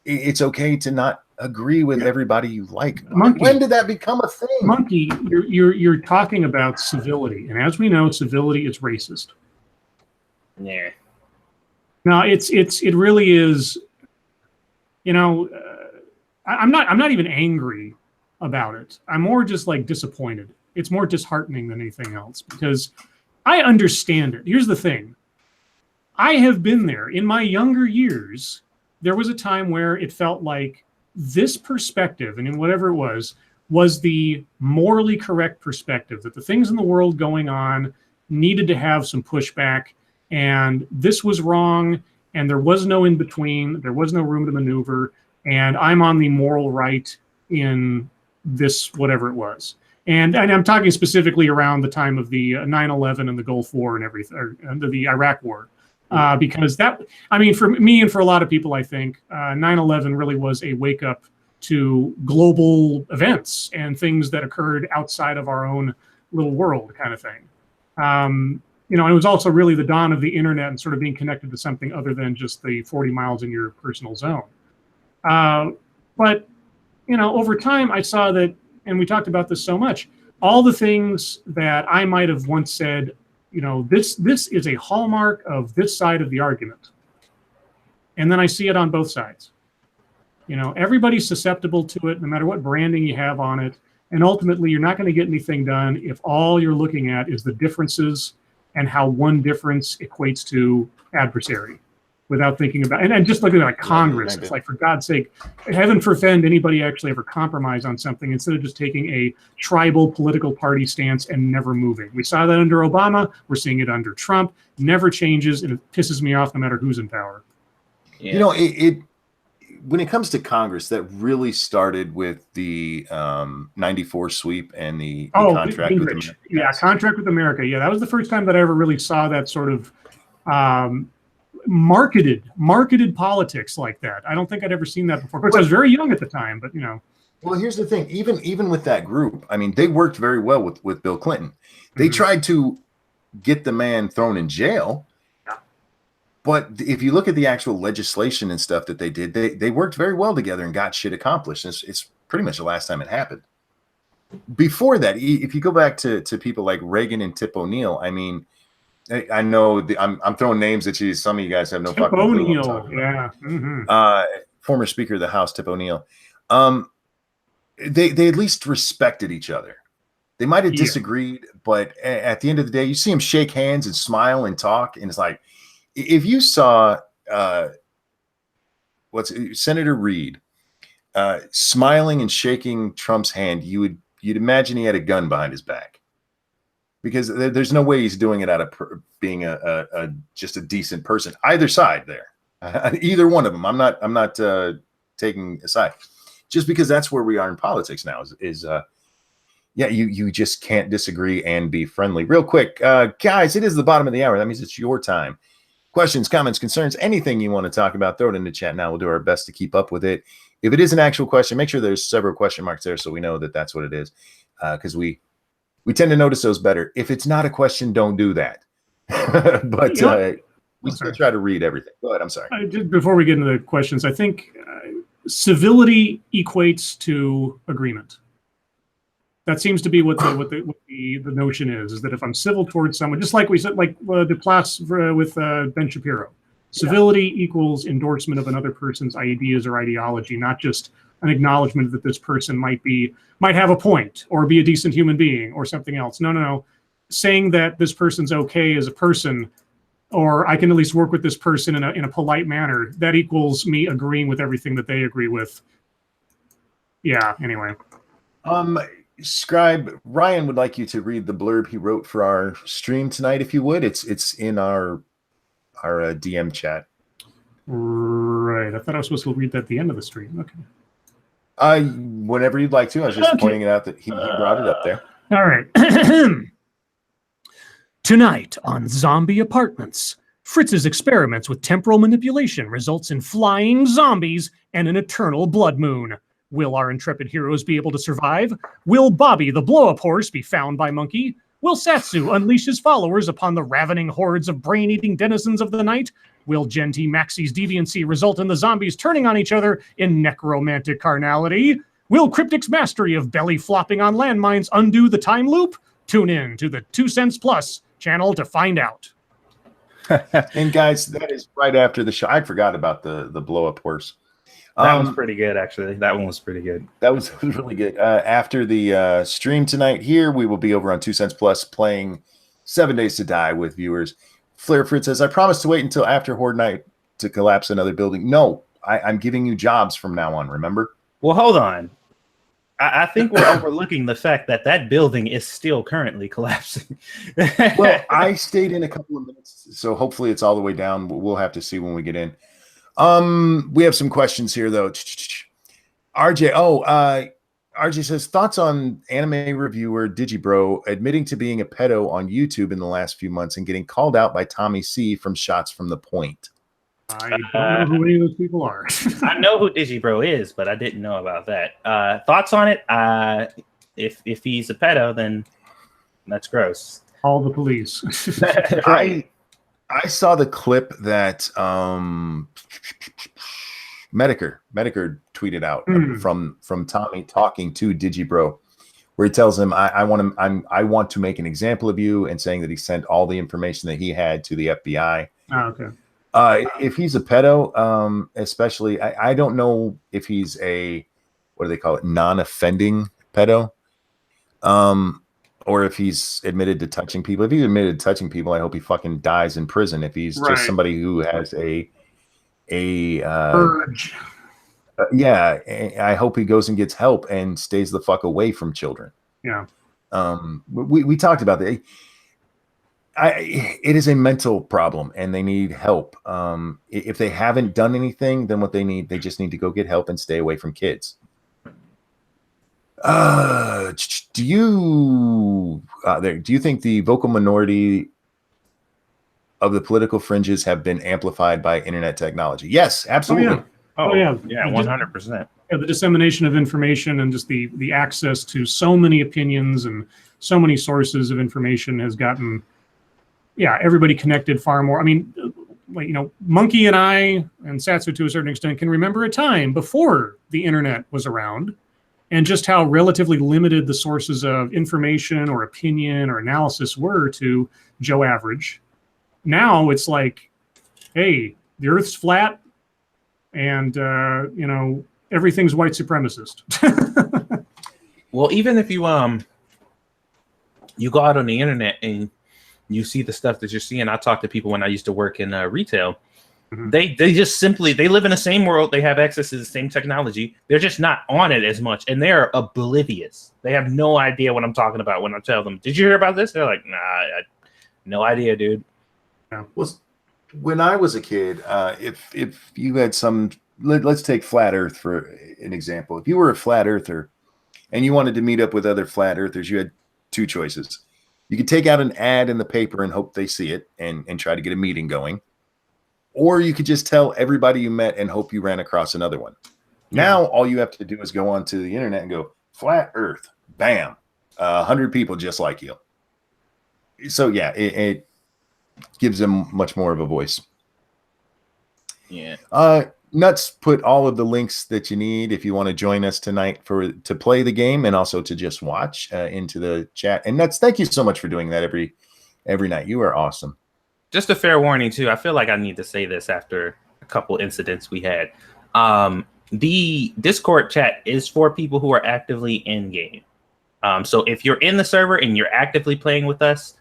It's okay to not agree with everybody you like. Monkey, when did that become a thing? Monkey, you're talking about civility, and as we know, civility is racist. Yeah. No, it really is. I'm not even angry about it. I'm more just like disappointed. It's more disheartening than anything else because I understand it. Here's the thing. I have been there in my younger years. There was a time where it felt like this perspective, and in whatever it was the morally correct perspective, that the things in the world going on needed to have some pushback. And this was wrong, and there was no in between. There was no room to maneuver, and I'm on the moral right in this, whatever it was. And I'm talking specifically around the time of the 9/11 and the Gulf War and everything, or the Iraq War, because for me and for a lot of people, I think 9/11 really was a wake up to global events and things that occurred outside of our own little world kind of thing. You know, and it was also really the dawn of the internet and sort of being connected to something other than just the 40 miles in your personal zone. But, you know, over time I saw that, and we talked about this so much, all the things that I might have once said, you know, this is a hallmark of this side of the argument. And then I see it on both sides. You know, everybody's susceptible to it, no matter what branding you have on it. And ultimately, you're not going to get anything done if all you're looking at is the differences and how one difference equates to adversary without thinking about, and just looking at like Congress, it's like, for God's sake, heaven forfend anybody actually ever compromise on something instead of just taking a tribal political party stance and never moving. We saw that under Obama. We're seeing it under Trump. Never changes, and it pisses me off no matter who's in power. Yeah. You know, it when it comes to Congress, that really started with the 94 sweep and the contract with America. Yeah, contract with America. Yeah, that was the first time that I ever really saw that sort of marketed politics like that. I don't think I'd ever seen that before. Of course, I was very young at the time, but you know. Well, here's the thing. Even with that group, I mean, they worked very well with Bill Clinton. They tried to get the man thrown in jail. But if you look at the actual legislation and stuff that they did, they worked very well together and got shit accomplished. It's pretty much the last time it happened. Before that, if you go back to people like Reagan and Tip O'Neill, I mean, I know I'm throwing names at you. Some of you guys have no fucking clue. O'Neill, yeah. Former Speaker of the House, Tip O'Neill. They at least respected each other. They might have disagreed, but at the end of the day, you see them shake hands and smile and talk, and it's like, if you saw Senator Reid smiling and shaking Trump's hand, you'd imagine he had a gun behind his back, because there's no way he's doing it out of being just a decent person. Either side there, either one of them. I'm not taking a side, just because that's where we are in politics now. You just can't disagree and be friendly. Real quick, guys, it is the bottom of the hour. That means it's your time. Questions, comments, concerns, anything you want to talk about, throw it in the chat now. We'll do our best to keep up with it. If it is an actual question, make sure there's several question marks there so we know that that's what it is, because we tend to notice those better. If it's not a question, don't do that. But we still try to read everything. Go ahead. I'm sorry. Just before we get into the questions, I think civility equates to agreement. That seems to be what the notion is that if I'm civil towards someone, just like we said, like Duplass with Ben Shapiro, civility equals endorsement of another person's ideas or ideology, not just an acknowledgement that this person might have a point or be a decent human being or something else. No. Saying that this person's okay as a person, or I can at least work with this person in a polite manner, that equals me agreeing with everything that they agree with. Yeah. Anyway. Scribe, Ryan would like you to read the blurb he wrote for our stream tonight, if you would. It's in our DM chat. Right. I thought I was supposed to read that at the end of the stream. Okay. Whenever you'd like to. I was just pointing it out that he brought it up there. All right. Tonight on Zombie Apartments, Fritz's experiments with temporal manipulation results in flying zombies and an eternal blood moon. Will our intrepid heroes be able to survive? Will Bobby the blow-up horse be found by Monkey? Will Satsu unleash his followers upon the ravening hordes of brain-eating denizens of the night? Will Genti Maxi's deviancy result in the zombies turning on each other in necromantic carnality? Will Cryptic's mastery of belly flopping on landmines undo the time loop? Tune in to the 2 Cents Plus channel to find out. And guys, that is right after the show. I forgot about the blow-up horse. That was pretty good, actually. That one was pretty good. That was really good. After the stream tonight here, we will be over on 2 Cents Plus playing 7 Days to Die with viewers. Flair Fritz says, I promise to wait until after Horde Night to collapse another building. No, I'm giving you jobs from now on, remember? Well, hold on. I think we're overlooking the fact that building is still currently collapsing. Well, I stayed in a couple of minutes, so hopefully it's all the way down. We'll have to see when we get in. We have some questions here though. RJ says, thoughts on anime reviewer Digibro admitting to being a pedo on YouTube in the last few months and getting called out by Tommy C from Shots from the Point. I don't know who any of those people are. I know who Digibro is, but I didn't know about that. Thoughts on it? If he's a pedo, then That's gross. All the police. Right. I saw the clip that Medicare tweeted out from Tommy talking to Digibro, where he tells him, I want to make an example of you, and saying that he sent all the information that he had to the FBI. Oh, okay. If he's a pedo, especially, I don't know if he's a, what do they call it, non-offending pedo, or if he's admitted to touching people. If he's admitted to touching people, I hope he fucking dies in prison. If he's just somebody who has a urge, yeah, I hope he goes and gets help and stays the fuck away from children. Yeah. We talked about that. It is a mental problem, and they need help. If they haven't done anything, then what they just need to go get help and stay away from kids. Do you think the vocal minority of the political fringes have been amplified by internet technology? Yes, absolutely. Oh yeah, 100%. Yeah, the dissemination of information and just the access to so many opinions and so many sources of information has gotten, everybody connected far more. I mean, like, Monkey and I and Satsu to a certain extent can remember a time before the internet was around, and just how relatively limited the sources of information or opinion or analysis were to Joe Average. Now it's like, hey, the Earth's flat, and everything's white supremacist. Well, even if you go out on the internet and you see the stuff that you're seeing, I talk to people when I used to work in retail. Mm-hmm. They just simply, they live in the same world. They have access to the same technology. They're just not on it as much, and they're oblivious. They have no idea what I'm talking about when I tell them, "Did you hear about this?" They're like, "Nah, no idea, dude." Yeah. Well, when I was a kid, if you had some, let's take flat Earth for an example. If you were a flat earther and you wanted to meet up with other flat earthers, you had two choices. You could take out an ad in the paper and hope they see it and try to get a meeting going. Or you could just tell everybody you met and hope you ran across another one. Yeah. Now, all you have to do is go onto the internet and go, flat Earth, bam, 100 people just like you. So, yeah, it gives them much more of a voice. Yeah. Nuts put all of the links that you need if you want to join us tonight to play the game and also to just watch into the chat. And Nuts, thank you so much for doing that every night. You are awesome. Just a fair warning too. I feel like I need to say this after a couple incidents we had. The Discord chat is for people who are actively in game. So if you're in the server and you're actively playing with us,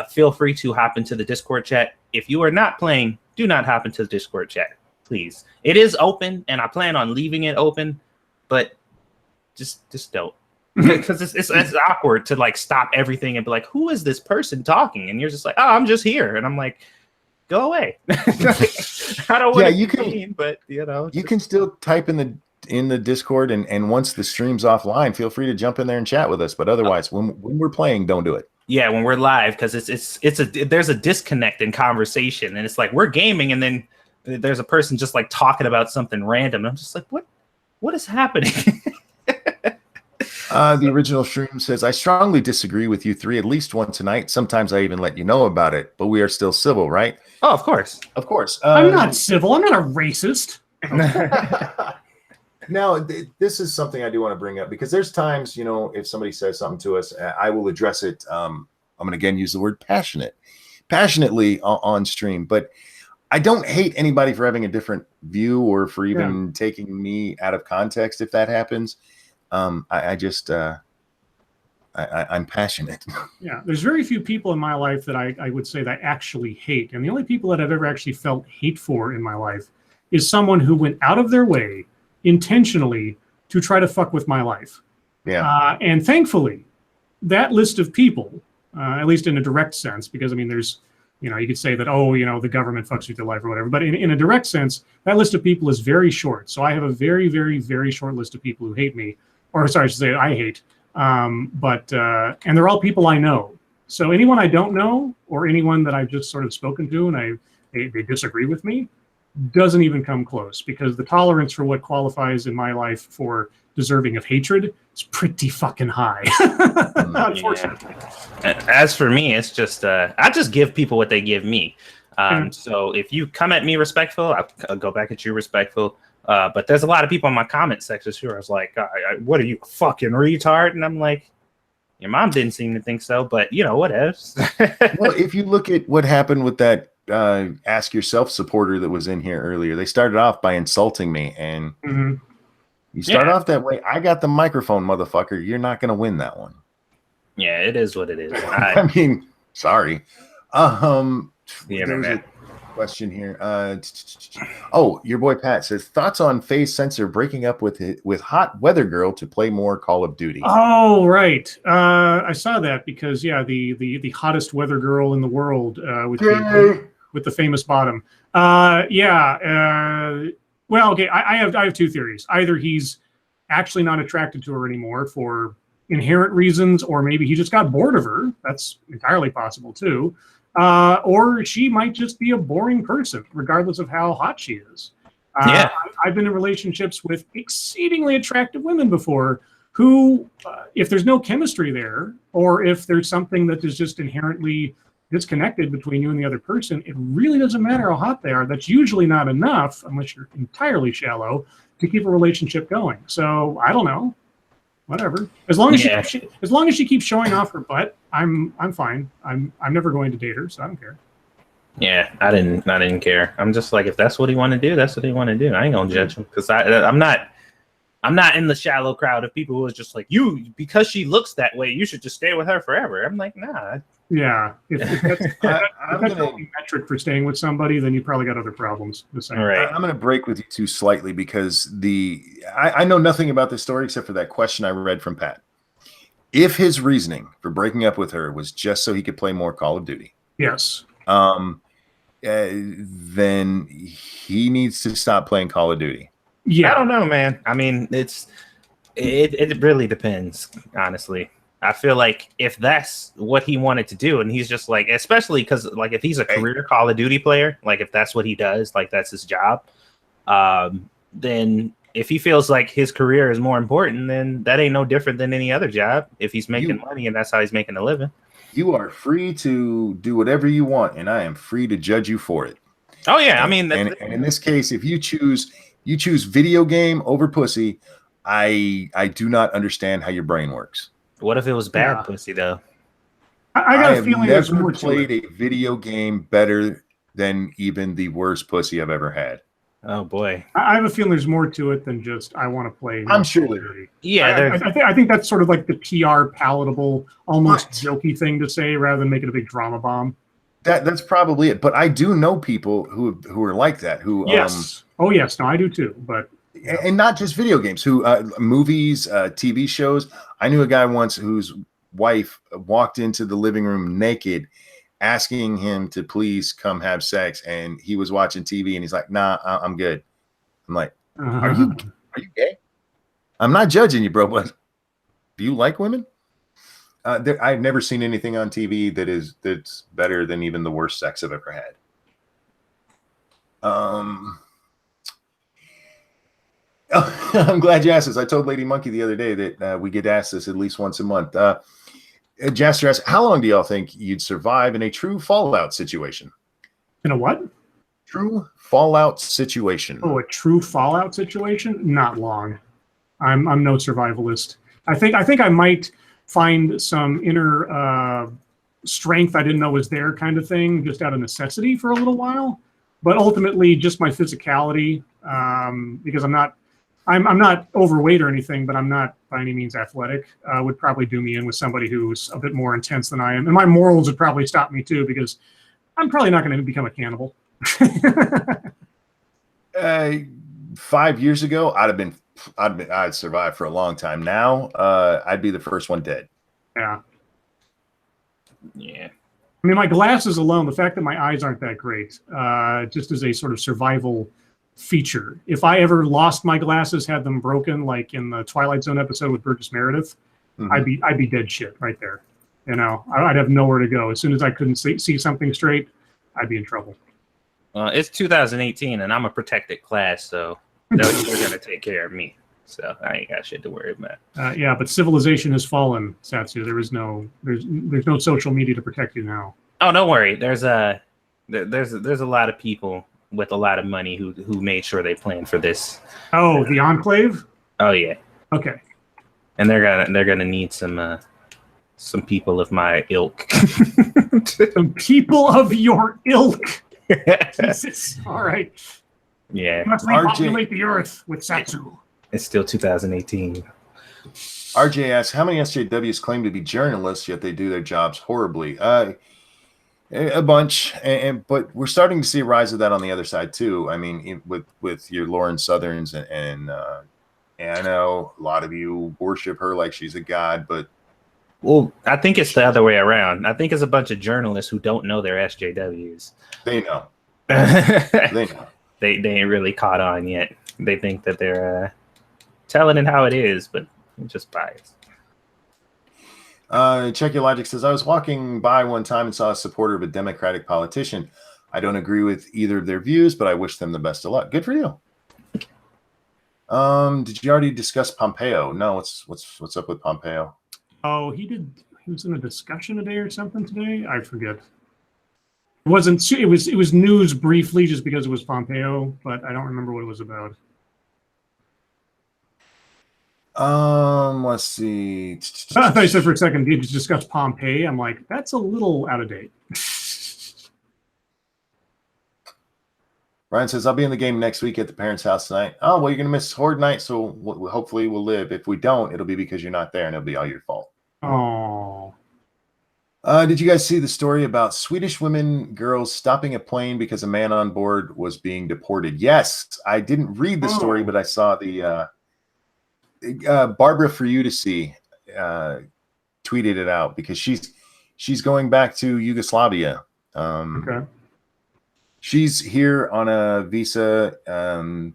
feel free to hop into the Discord chat. If you are not playing, do not hop into the Discord chat, please. It is open, and I plan on leaving it open, but just don't. Because it's awkward to like stop everything and be like, who is this person talking? And you're just like, oh, I'm just here. And I'm like, go away. I don't want to be mean, but you can still type in the Discord, and once the stream's offline, feel free to jump in there and chat with us. But otherwise, when we're playing, don't do it. Yeah, when we're live, because there's a disconnect in conversation, and it's like we're gaming, and then there's a person just like talking about something random. And I'm just like, what is happening? The original stream says, I strongly disagree with you three at least once tonight. Sometimes I even let you know about it, but we are still civil, right? Oh, of course. Of course. I'm not civil. I'm not a racist. Now, this is something I do want to bring up, because there's times, if somebody says something to us, I will address it. I'm going to again use the word passionately on stream, but I don't hate anybody for having a different view or for even taking me out of context if that happens. I'm passionate. Yeah, there's very few people in my life that I would say that I actually hate. And the only people that I've ever actually felt hate for in my life is someone who went out of their way intentionally to try to fuck with my life. Yeah. And thankfully, that list of people, at least in a direct sense, because I mean, there's, you could say that, the government fucks with your life or whatever. But in a direct sense, that list of people is very short. So I have a very, very, very short list of people who hate me. Or sorry, I should say I hate. And they're all people I know. So anyone I don't know, or anyone that I've just sort of spoken to and they disagree with me, doesn't even come close, because the tolerance for what qualifies in my life for deserving of hatred is pretty fucking high. Unfortunately. Yeah. As for me, it's just I just give people what they give me. So if you come at me respectful, I'll go back at you respectful. But there's a lot of people in my comment section who are like, "What are you, a fucking retard?" And I'm like, "Your mom didn't seem to think so, but you know what else." Well, if you look at what happened with that Ask Yourself supporter that was in here earlier, they started off by insulting me, and you start off that way. I got the microphone, motherfucker. You're not going to win that one. Yeah, it is what it is. I mean, sorry. Yeah, there was a question here. Your boy Pat says, thoughts on FaZe Censor breaking up with Hot Weather Girl to play more Call of Duty. Oh, right. I saw that because the hottest weather girl in the world with the famous bottom. Well, okay. I have two theories. Either he's actually not attracted to her anymore for inherent reasons, or maybe he just got bored of her. That's entirely possible too. Or she might just be a boring person, regardless of how hot she is. I've been in relationships with exceedingly attractive women before who, if there's no chemistry there, or if there's something that is just inherently disconnected between you and the other person, it really doesn't matter how hot they are. That's usually not enough, unless you're entirely shallow, to keep a relationship going. So I don't know. Whatever. As long as she keeps showing off her butt, I'm fine. I'm never going to date her, so I don't care. Yeah, I didn't care. I'm just like, if that's what he want to do, that's what he want to do. I ain't gonna judge him, because I'm not in the shallow crowd of people who is just like, because she looks that way, you should just stay with her forever. I'm like, nah. Yeah, if that's the only metric for staying with somebody, then you probably got other problems. Right. I'm going to break with you too slightly, because I know nothing about this story except for that question I read from Pat. If his reasoning for breaking up with her was just so he could play more Call of Duty, yes, then he needs to stop playing Call of Duty. Yeah, I don't know, man. I mean, it really depends, honestly. I feel like if that's what he wanted to do, and he's just like, especially because like if he's a career Call of Duty player, like if that's what he does, like that's his job, then if he feels like his career is more important, then that ain't no different than any other job. If he's making money and that's how he's making a living, you are free to do whatever you want, and I am free to judge you for it. Oh yeah, I mean, and in this case, if you choose video game over pussy, I do not understand how your brain works. What if it was bad pussy though? I got a feeling there's more to it. I have never played a video game better than even the worst pussy I've ever had. Oh boy, I have a feeling there's more to it than just I want to play. I'm sure there. Yeah, I think that's sort of like the PR palatable, almost jokey thing to say, rather than make it a big drama bomb. That's probably it. But I do know people who are like that. Who yes, no, I do too. But and not just video games. Who movies, TV shows. I knew a guy once whose wife walked into the living room naked, asking him to please come have sex, and he was watching TV, and he's like, "Nah, I'm good." I'm like, "Are you gay?" I'm not judging you, bro, but do you like women? I've never seen anything on TV that's better than even the worst sex I've ever had. I'm glad you asked this. I told Lady Monkey the other day that we get asked this at least once a month. Jaster asks, how long do y'all think you'd survive in a true Fallout situation? In a what? True Fallout situation. Oh, a true Fallout situation? Not long. I'm no survivalist. I think I might find some inner strength I didn't know was there, kind of thing, just out of necessity for a little while. But ultimately, just my physicality, because I'm not overweight or anything, but I'm not by any means athletic, would probably do me in with somebody who's a bit more intense than I am. And my morals would probably stop me too, because I'm probably not going to become a cannibal. 5 years ago, I'd survive for a long time. Now, I'd be the first one dead. Yeah. Yeah. I mean, my glasses alone, the fact that my eyes aren't that great, just as a sort of survival feature. If I ever lost my glasses, had them broken, like in the Twilight Zone episode with Burgess Meredith, I'd be dead shit right there. You know, I'd have nowhere to go. As soon as I couldn't see something straight, I'd be in trouble. It's 2018, and I'm a protected class, so they're gonna take care of me. So I ain't got shit to worry about. Yeah, but civilization has fallen, Satsu. There's no social media to protect you now. Oh, don't worry. There's a lot of people with a lot of money who made sure they planned for this. Oh, the Enclave? Oh yeah. Okay. And they're gonna need some people of my ilk. Some people of your ilk. Jesus. All right. Yeah. Let's repopulate the earth with Satsu. It's still 2018. RJ asks, how many SJWs claim to be journalists, yet they do their jobs horribly? A bunch, but we're starting to see a rise of that on the other side too. I mean, with your Lauren Southerns and I know a lot of you worship her like she's a god, but well, I think it's the other way around. I think it's a bunch of journalists who don't know their SJWs. They know. They know. They ain't really caught on yet. They think that they're telling it how it is, but it's just biased. Check Your Logic says, I was walking by one time and saw a supporter of a Democratic politician. I don't agree with either of their views, but I wish them the best of luck. Good for you. Did you already discuss Pompeo? No, what's up with Pompeo? Oh, he was in a discussion today or something today. I forget. It wasn't. It was news briefly, just because it was Pompeo, but I don't remember what it was about. Let's see. I thought you said for a second, did you discuss Pompeii? I'm like, that's a little out of date. Ryan says, I'll be in the game next week at the parents' house tonight. Oh, well, you're going to miss Horde night, so hopefully we'll live. If we don't, it'll be because you're not there, and it'll be all your fault. Oh. Did you guys see the story about Swedish girls stopping a plane because a man on board was being deported? Yes, I didn't read the story, but I saw the Barbara for you to see tweeted it out because she's going back to Yugoslavia. Okay. She's here on a visa.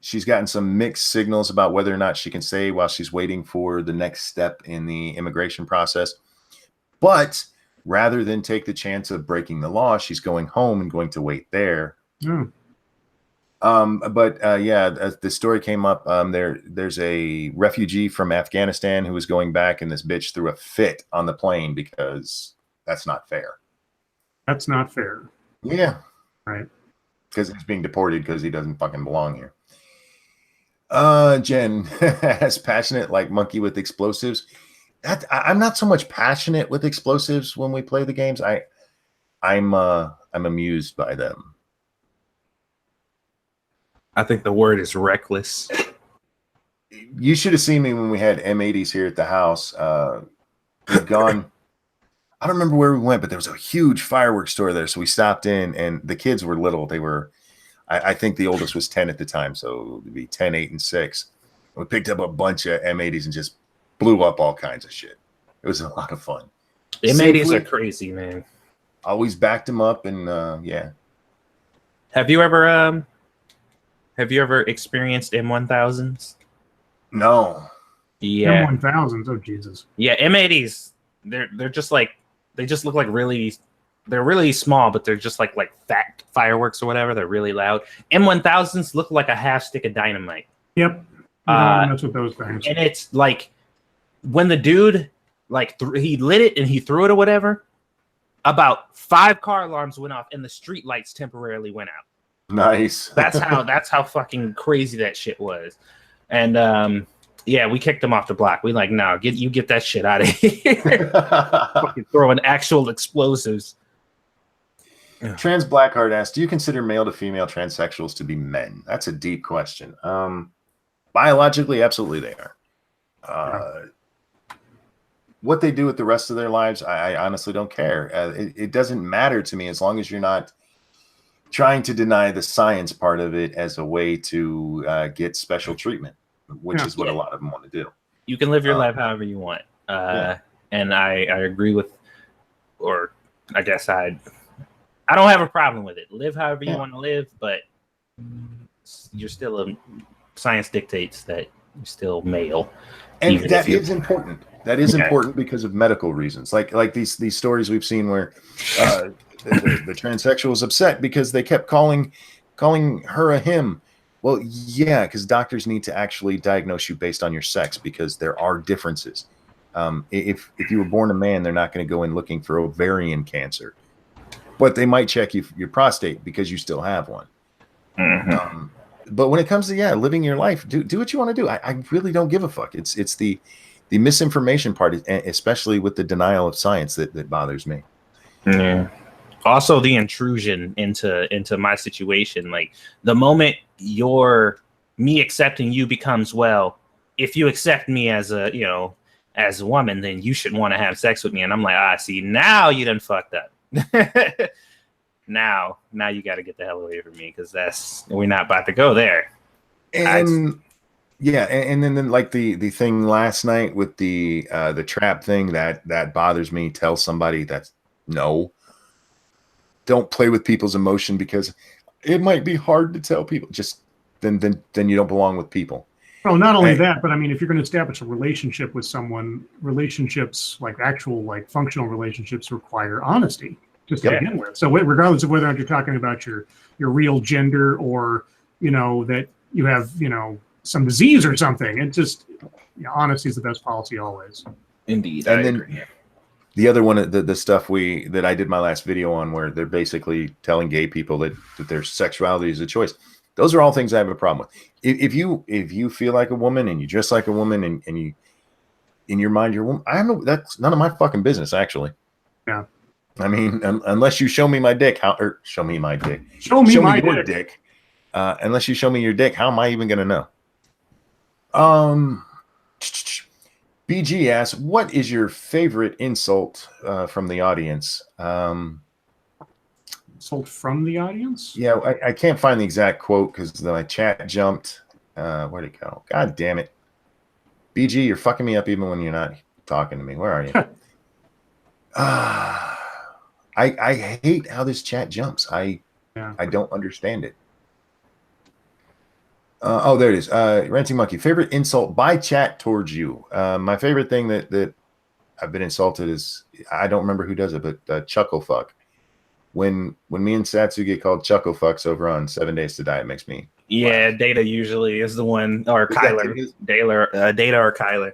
She's gotten some mixed signals about whether or not she can stay while she's waiting for the next step in the immigration process. But rather than take the chance of breaking the law, she's going home and going to wait there. Mm. The story came up. There's a refugee from Afghanistan who was going back, and this bitch threw a fit on the plane because that's not fair. That's not fair. Yeah. Right. Because he's being deported because he doesn't fucking belong here. Jen, as passionate like Monkey with explosives. I'm not so much passionate with explosives when we play the games. I'm amused by them. I think the word is reckless. You should have seen me when we had M80s here at the house. We've gone. I don't remember where we went, but there was a huge fireworks store there. So we stopped in, and the kids were little. They were, I think the oldest was 10 at the time. So it'd be 10, 8, and 6. We picked up a bunch of M80s and just blew up all kinds of shit. It was a lot of fun. M80s are crazy, man. Always backed them up, and yeah. Have you ever experienced M1000s? No. Yeah. M1000s. Oh Jesus. Yeah, M80s. They're just like, they just look like they're really small, but they're just like fat fireworks or whatever. They're really loud. M1000s look like a half stick of dynamite. Yep. That's what those things. And it's like when the dude he lit it and he threw it or whatever, about 5 car alarms went off and the street lights temporarily went out. Nice. That's how fucking crazy that shit was. And yeah, we kicked him off the block. We like, no, get that shit out of here. Fucking throwing actual explosives. Trans Blackheart asks, do you consider male to female transsexuals to be men? That's a deep question. Biologically, absolutely they are. What they do with the rest of their lives, I honestly don't care. It doesn't matter to me as long as you're not trying to deny the science part of it as a way to get special treatment, which is what a lot of them want to do. You can live your life however you want. And I agree with, or I guess I don't have a problem with it. Live however you want to live, but you're still science dictates that You're still male. And that is important. That is important because of medical reasons. Like these stories we've seen where the transsexual is upset because they kept calling her a him. Well, yeah, because doctors need to actually diagnose you based on your sex because there are differences. If you were born a man, they're not going to go in looking for ovarian cancer, but they might check your prostate because you still have one. Mm-hmm. But when it comes to living your life, do what you want to do. I really don't give a fuck. It's the misinformation part, especially with the denial of science, that bothers me. Yeah. Also, the intrusion into my situation. Like the moment me accepting you becomes, well, if you accept me as a as a woman, then you should want to have sex with me. And I'm like, see, now you done fucked up. now you got to get the hell away from me because we're not about to go there. And and then like the thing last night with the trap thing that bothers me. Tell somebody no. Don't play with people's emotion because it might be hard to tell people. Just then you don't belong with people. Well, not only that, but I mean, if you're going to establish a relationship with someone, relationships like actual functional relationships require honesty just to begin with. So regardless of whether or not you're talking about your real gender or that you have some disease or something, it just honesty is the best policy always. Indeed, and I then agree. The other one, the stuff that I did my last video on, where they're basically telling gay people that their sexuality is a choice. Those are all things I have a problem with. If you feel like a woman and you dress like a woman and you in your mind you're a woman, I don't know. That's none of my fucking business, actually. Yeah. I mean, unless you show me my dick, show me my dick. Show me your dick. Unless you show me your dick, how am I even gonna know? BG asks, what is your favorite insult from the audience? Insult from the audience? Yeah, I can't find the exact quote because my chat jumped. Where'd it go? God damn it. BG, you're fucking me up even when you're not talking to me. Where are you? I hate how this chat jumps. I don't understand it. There it is. Ranting Monkey, favorite insult by chat towards you. My favorite thing that I've been insulted is, I don't remember who does it, but chuckle fuck. When me and Satsu get called chuckle fucks over on 7 Days to Die, it makes me laugh. Data usually is the one, or Kyler. Data or Kyler.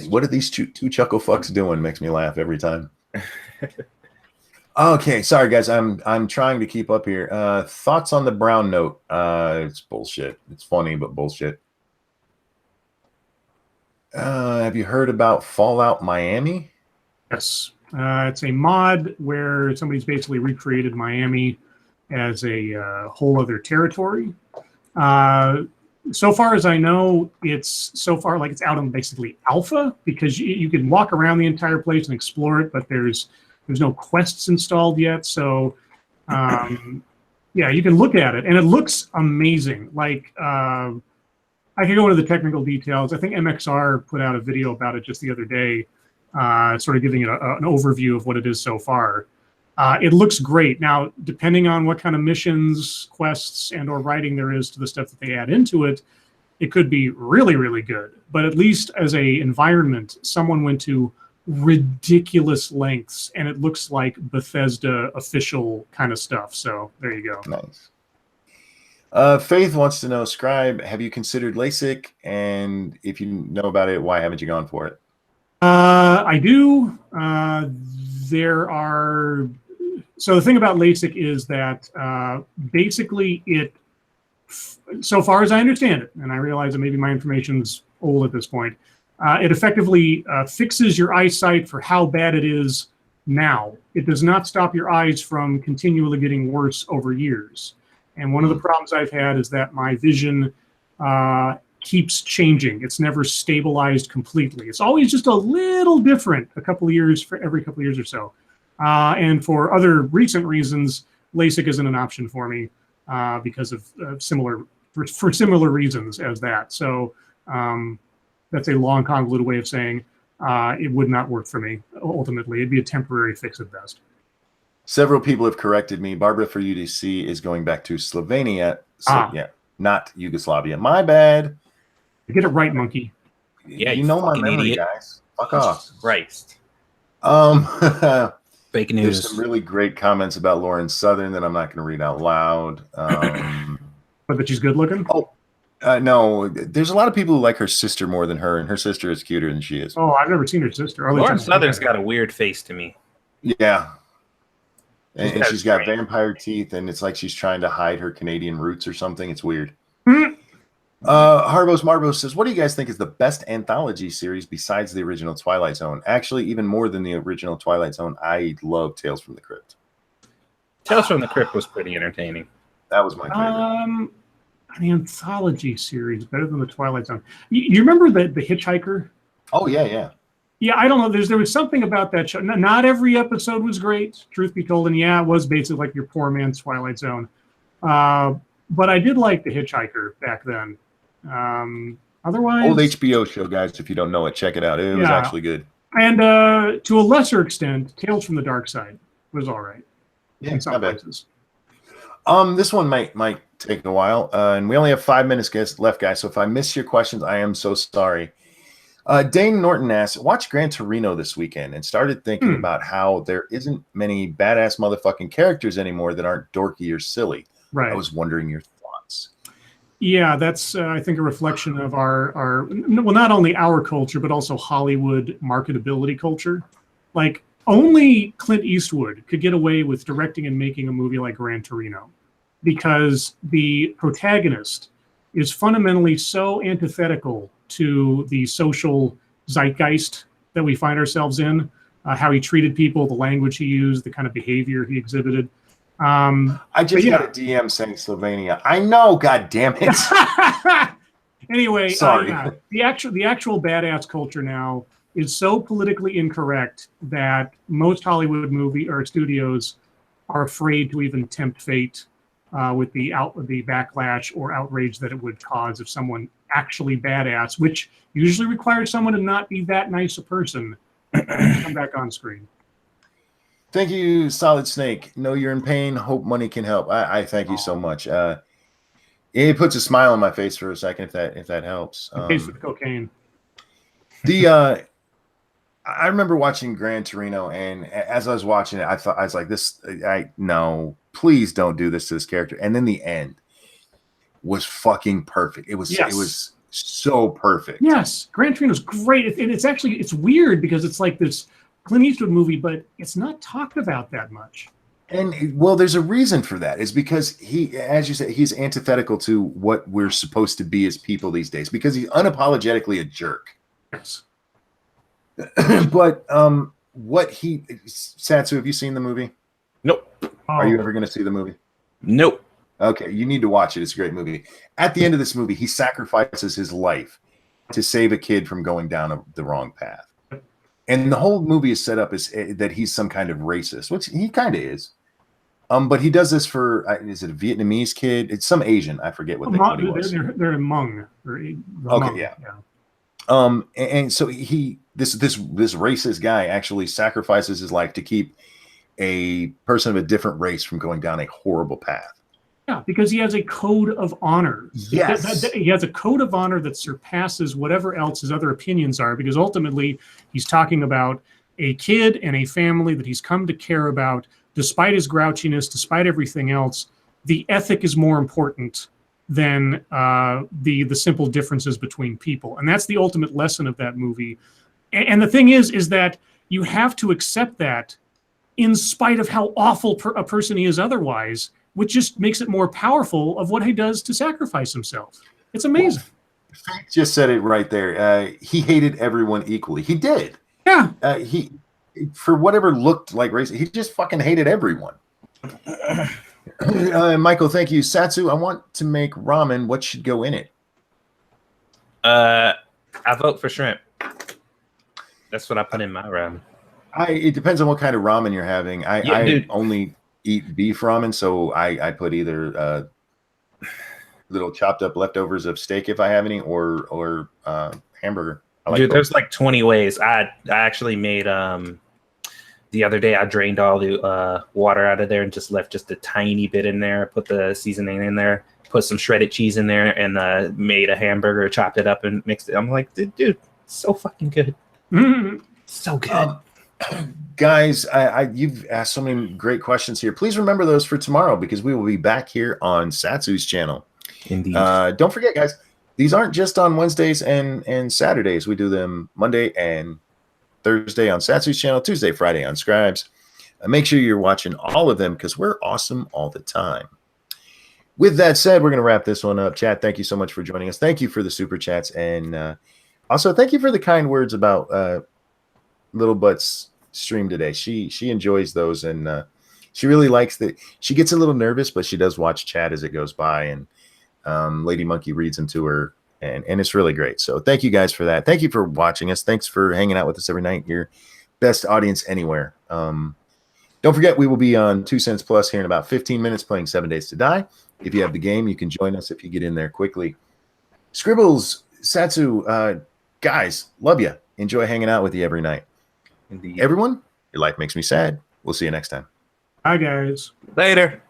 What are these two chuckle fucks doing? Makes me laugh every time. Okay, sorry guys, I'm trying to keep up here. Thoughts on the brown note? It's bullshit. It's funny, but bullshit. Have you heard about Fallout Miami? Yes, it's a mod where somebody's basically recreated Miami as a whole other territory. So far as I know, it's out on basically alpha, because you can walk around the entire place and explore it, but there's no quests installed yet. So yeah, you can look at it and it looks amazing. I can go into the technical details. I think MXR put out a video about it just the other day, sort of giving it an overview of what it is so far. It looks great. Now, depending on what kind of missions, quests, and or writing there is to the stuff that they add into it, it could be really, really good. But at least as a environment, someone went to ridiculous lengths, and it looks like Bethesda official kind of stuff. So there you go. Nice. Faith wants to know, Scribe, have you considered LASIK? And if you know about it, why haven't you gone for it? I do. So the thing about LASIK is that basically so far as I understand it, and I realize that maybe my information's old at this point, it effectively fixes your eyesight for how bad it is now. It does not stop your eyes from continually getting worse over years. And one of the problems I've had is that my vision keeps changing. It's never stabilized completely. It's always just a little different every couple of years or so. And for other recent reasons, LASIK isn't an option for me because of similar reasons as that. So that's a long, convoluted way of saying it would not work for me. Ultimately, it'd be a temporary fix at best. Several people have corrected me. Barbara for UDC is going back to Slovenia. So, yeah, not Yugoslavia. My bad. Get it right, monkey. Yeah, you you know my fucking memory, idiot. guys. Fuck off. Christ. There's Fake news. some really great comments about Lauren Southern that I'm not going to read out loud. But that she's good looking. No, there's a lot of people who like her sister more than her, and her sister is cuter than she is. Oh, I've never seen her sister. Lauren Southern's got a weird face to me. Yeah. And she's got strange vampire teeth, and it's like she's trying to hide her Canadian roots or something. It's weird. Hmm. Harvos Marvos says, what do you guys think is the best anthology series besides the original Twilight Zone? Actually, even more than the original Twilight Zone, I love Tales from the Crypt. Tales from the Crypt was pretty entertaining. That was my favorite. An anthology series better than the Twilight Zone. You remember the Hitchhiker? Oh, yeah. Yeah, I don't know. There was something about that show. Not every episode was great, truth be told, and yeah, it was basically like your poor man's Twilight Zone. But I did like the Hitchhiker back then. Otherwise, Old HBO show, guys. If you don't know it, check it out. It was actually good. And to a lesser extent, Tales from the Dark Side was all right. Yeah, in some places. This one might take a while, and we only have 5 minutes left, guys. So if I miss your questions, I am so sorry. Dane Norton asks, watch Gran Torino this weekend and started thinking about how there isn't many badass motherfucking characters anymore that aren't dorky or silly. Right. I was wondering your thoughts. Yeah, that's I think a reflection of our well, not only our culture but also Hollywood marketability culture. Like only Clint Eastwood could get away with directing and making a movie like Gran Torino, because the protagonist is fundamentally so antithetical to the social zeitgeist that we find ourselves in, how he treated people, the language he used, the kind of behavior he exhibited. I just got a DM saying Slovenia. I know, god damn it. Anyway, sorry. The actual badass culture now is so politically incorrect that most Hollywood movie or studios are afraid to even tempt fate with the backlash or outrage that it would cause if someone actually badass, which usually requires someone to not be that nice a person, come back on screen. Thank you, Solid Snake. Know you're in pain. Hope money can help. I thank you so much. It puts a smile on my face for a second if that helps. In case of cocaine. I remember watching Gran Torino, and as I was watching it, I was like, no, please don't do this to this character. And then the end was fucking perfect. It was so perfect. Yes, Gran Torino's great. And it's weird because it's like this Clint Eastwood movie, but it's not talked about that much. And well, there's a reason for that. It's because he, as you said, he's antithetical to what we're supposed to be as people these days, because he's unapologetically a jerk. Yes. But Satsu, have you seen the movie? Nope. Are you ever going to see the movie? Nope. Okay, you need to watch it. It's a great movie. At the end of this movie, he sacrifices his life to save a kid from going down the wrong path. And the whole movie is set up as that he's some kind of racist, which he kind of is. But he does this for, is it a Vietnamese kid? It's some Asian. I forget what he was. They're Hmong. Okay, Hmong, yeah. And so this racist guy actually sacrifices his life to keep a person of a different race from going down a horrible path. Yeah, because he has a code of honor. Yes. He has a code of honor that surpasses whatever else his other opinions are, because ultimately he's talking about a kid and a family that he's come to care about, despite his grouchiness, despite everything else. The ethic is more important than the simple differences between people. And that's the ultimate lesson of that movie. And the thing is that you have to accept that in spite of how awful a person he is otherwise, which just makes it more powerful of what he does to sacrifice himself. It's amazing. Well, just said it right there. He hated everyone equally. He did. Yeah. He, for whatever looked like race, he just fucking hated everyone. Michael, thank you. Satsu, I want to make ramen. What should go in it? I vote for shrimp. That's what I put in my ramen. It depends on what kind of ramen you're having. I only eat beef ramen, so I put either little chopped up leftovers of steak if I have any, or hamburger. Dude, there's like 20 ways. I actually made the other day. I drained all the water out of there and just left just a tiny bit in there. Put the seasoning in there. put some shredded cheese in there and made a hamburger, chopped it up and mixed it. I'm like, dude, so fucking good. So good. Guys, you've asked so many great questions here. Please remember those for tomorrow because we will be back here on Satsu's channel. Indeed. Don't forget, guys, these aren't just on Wednesdays and Saturdays. We do them Monday and Thursday on Satsu's channel, Tuesday, Friday on Scribes. Make sure you're watching all of them because we're awesome all the time. With that said, we're going to wrap this one up. Chat, thank you so much for joining us. Thank you for the super chats. And also, thank you for the kind words about Little Butt's stream today. She enjoys those, and she really likes that. She gets a little nervous, but she does watch chat as it goes by, and Lady Monkey reads them to her, and it's really great. So thank you guys for that. Thank you for watching us. Thanks for hanging out with us every night. Your best audience anywhere. Don't forget, we will be on 2 Cents Plus here in about 15 minutes playing 7 Days to Die. If you have the game, you can join us if you get in there quickly. Scribbles, Satsu, guys, love you. Enjoy hanging out with you every night. Indeed. Everyone, your life makes me sad. We'll see you next time. Bye, guys. Later.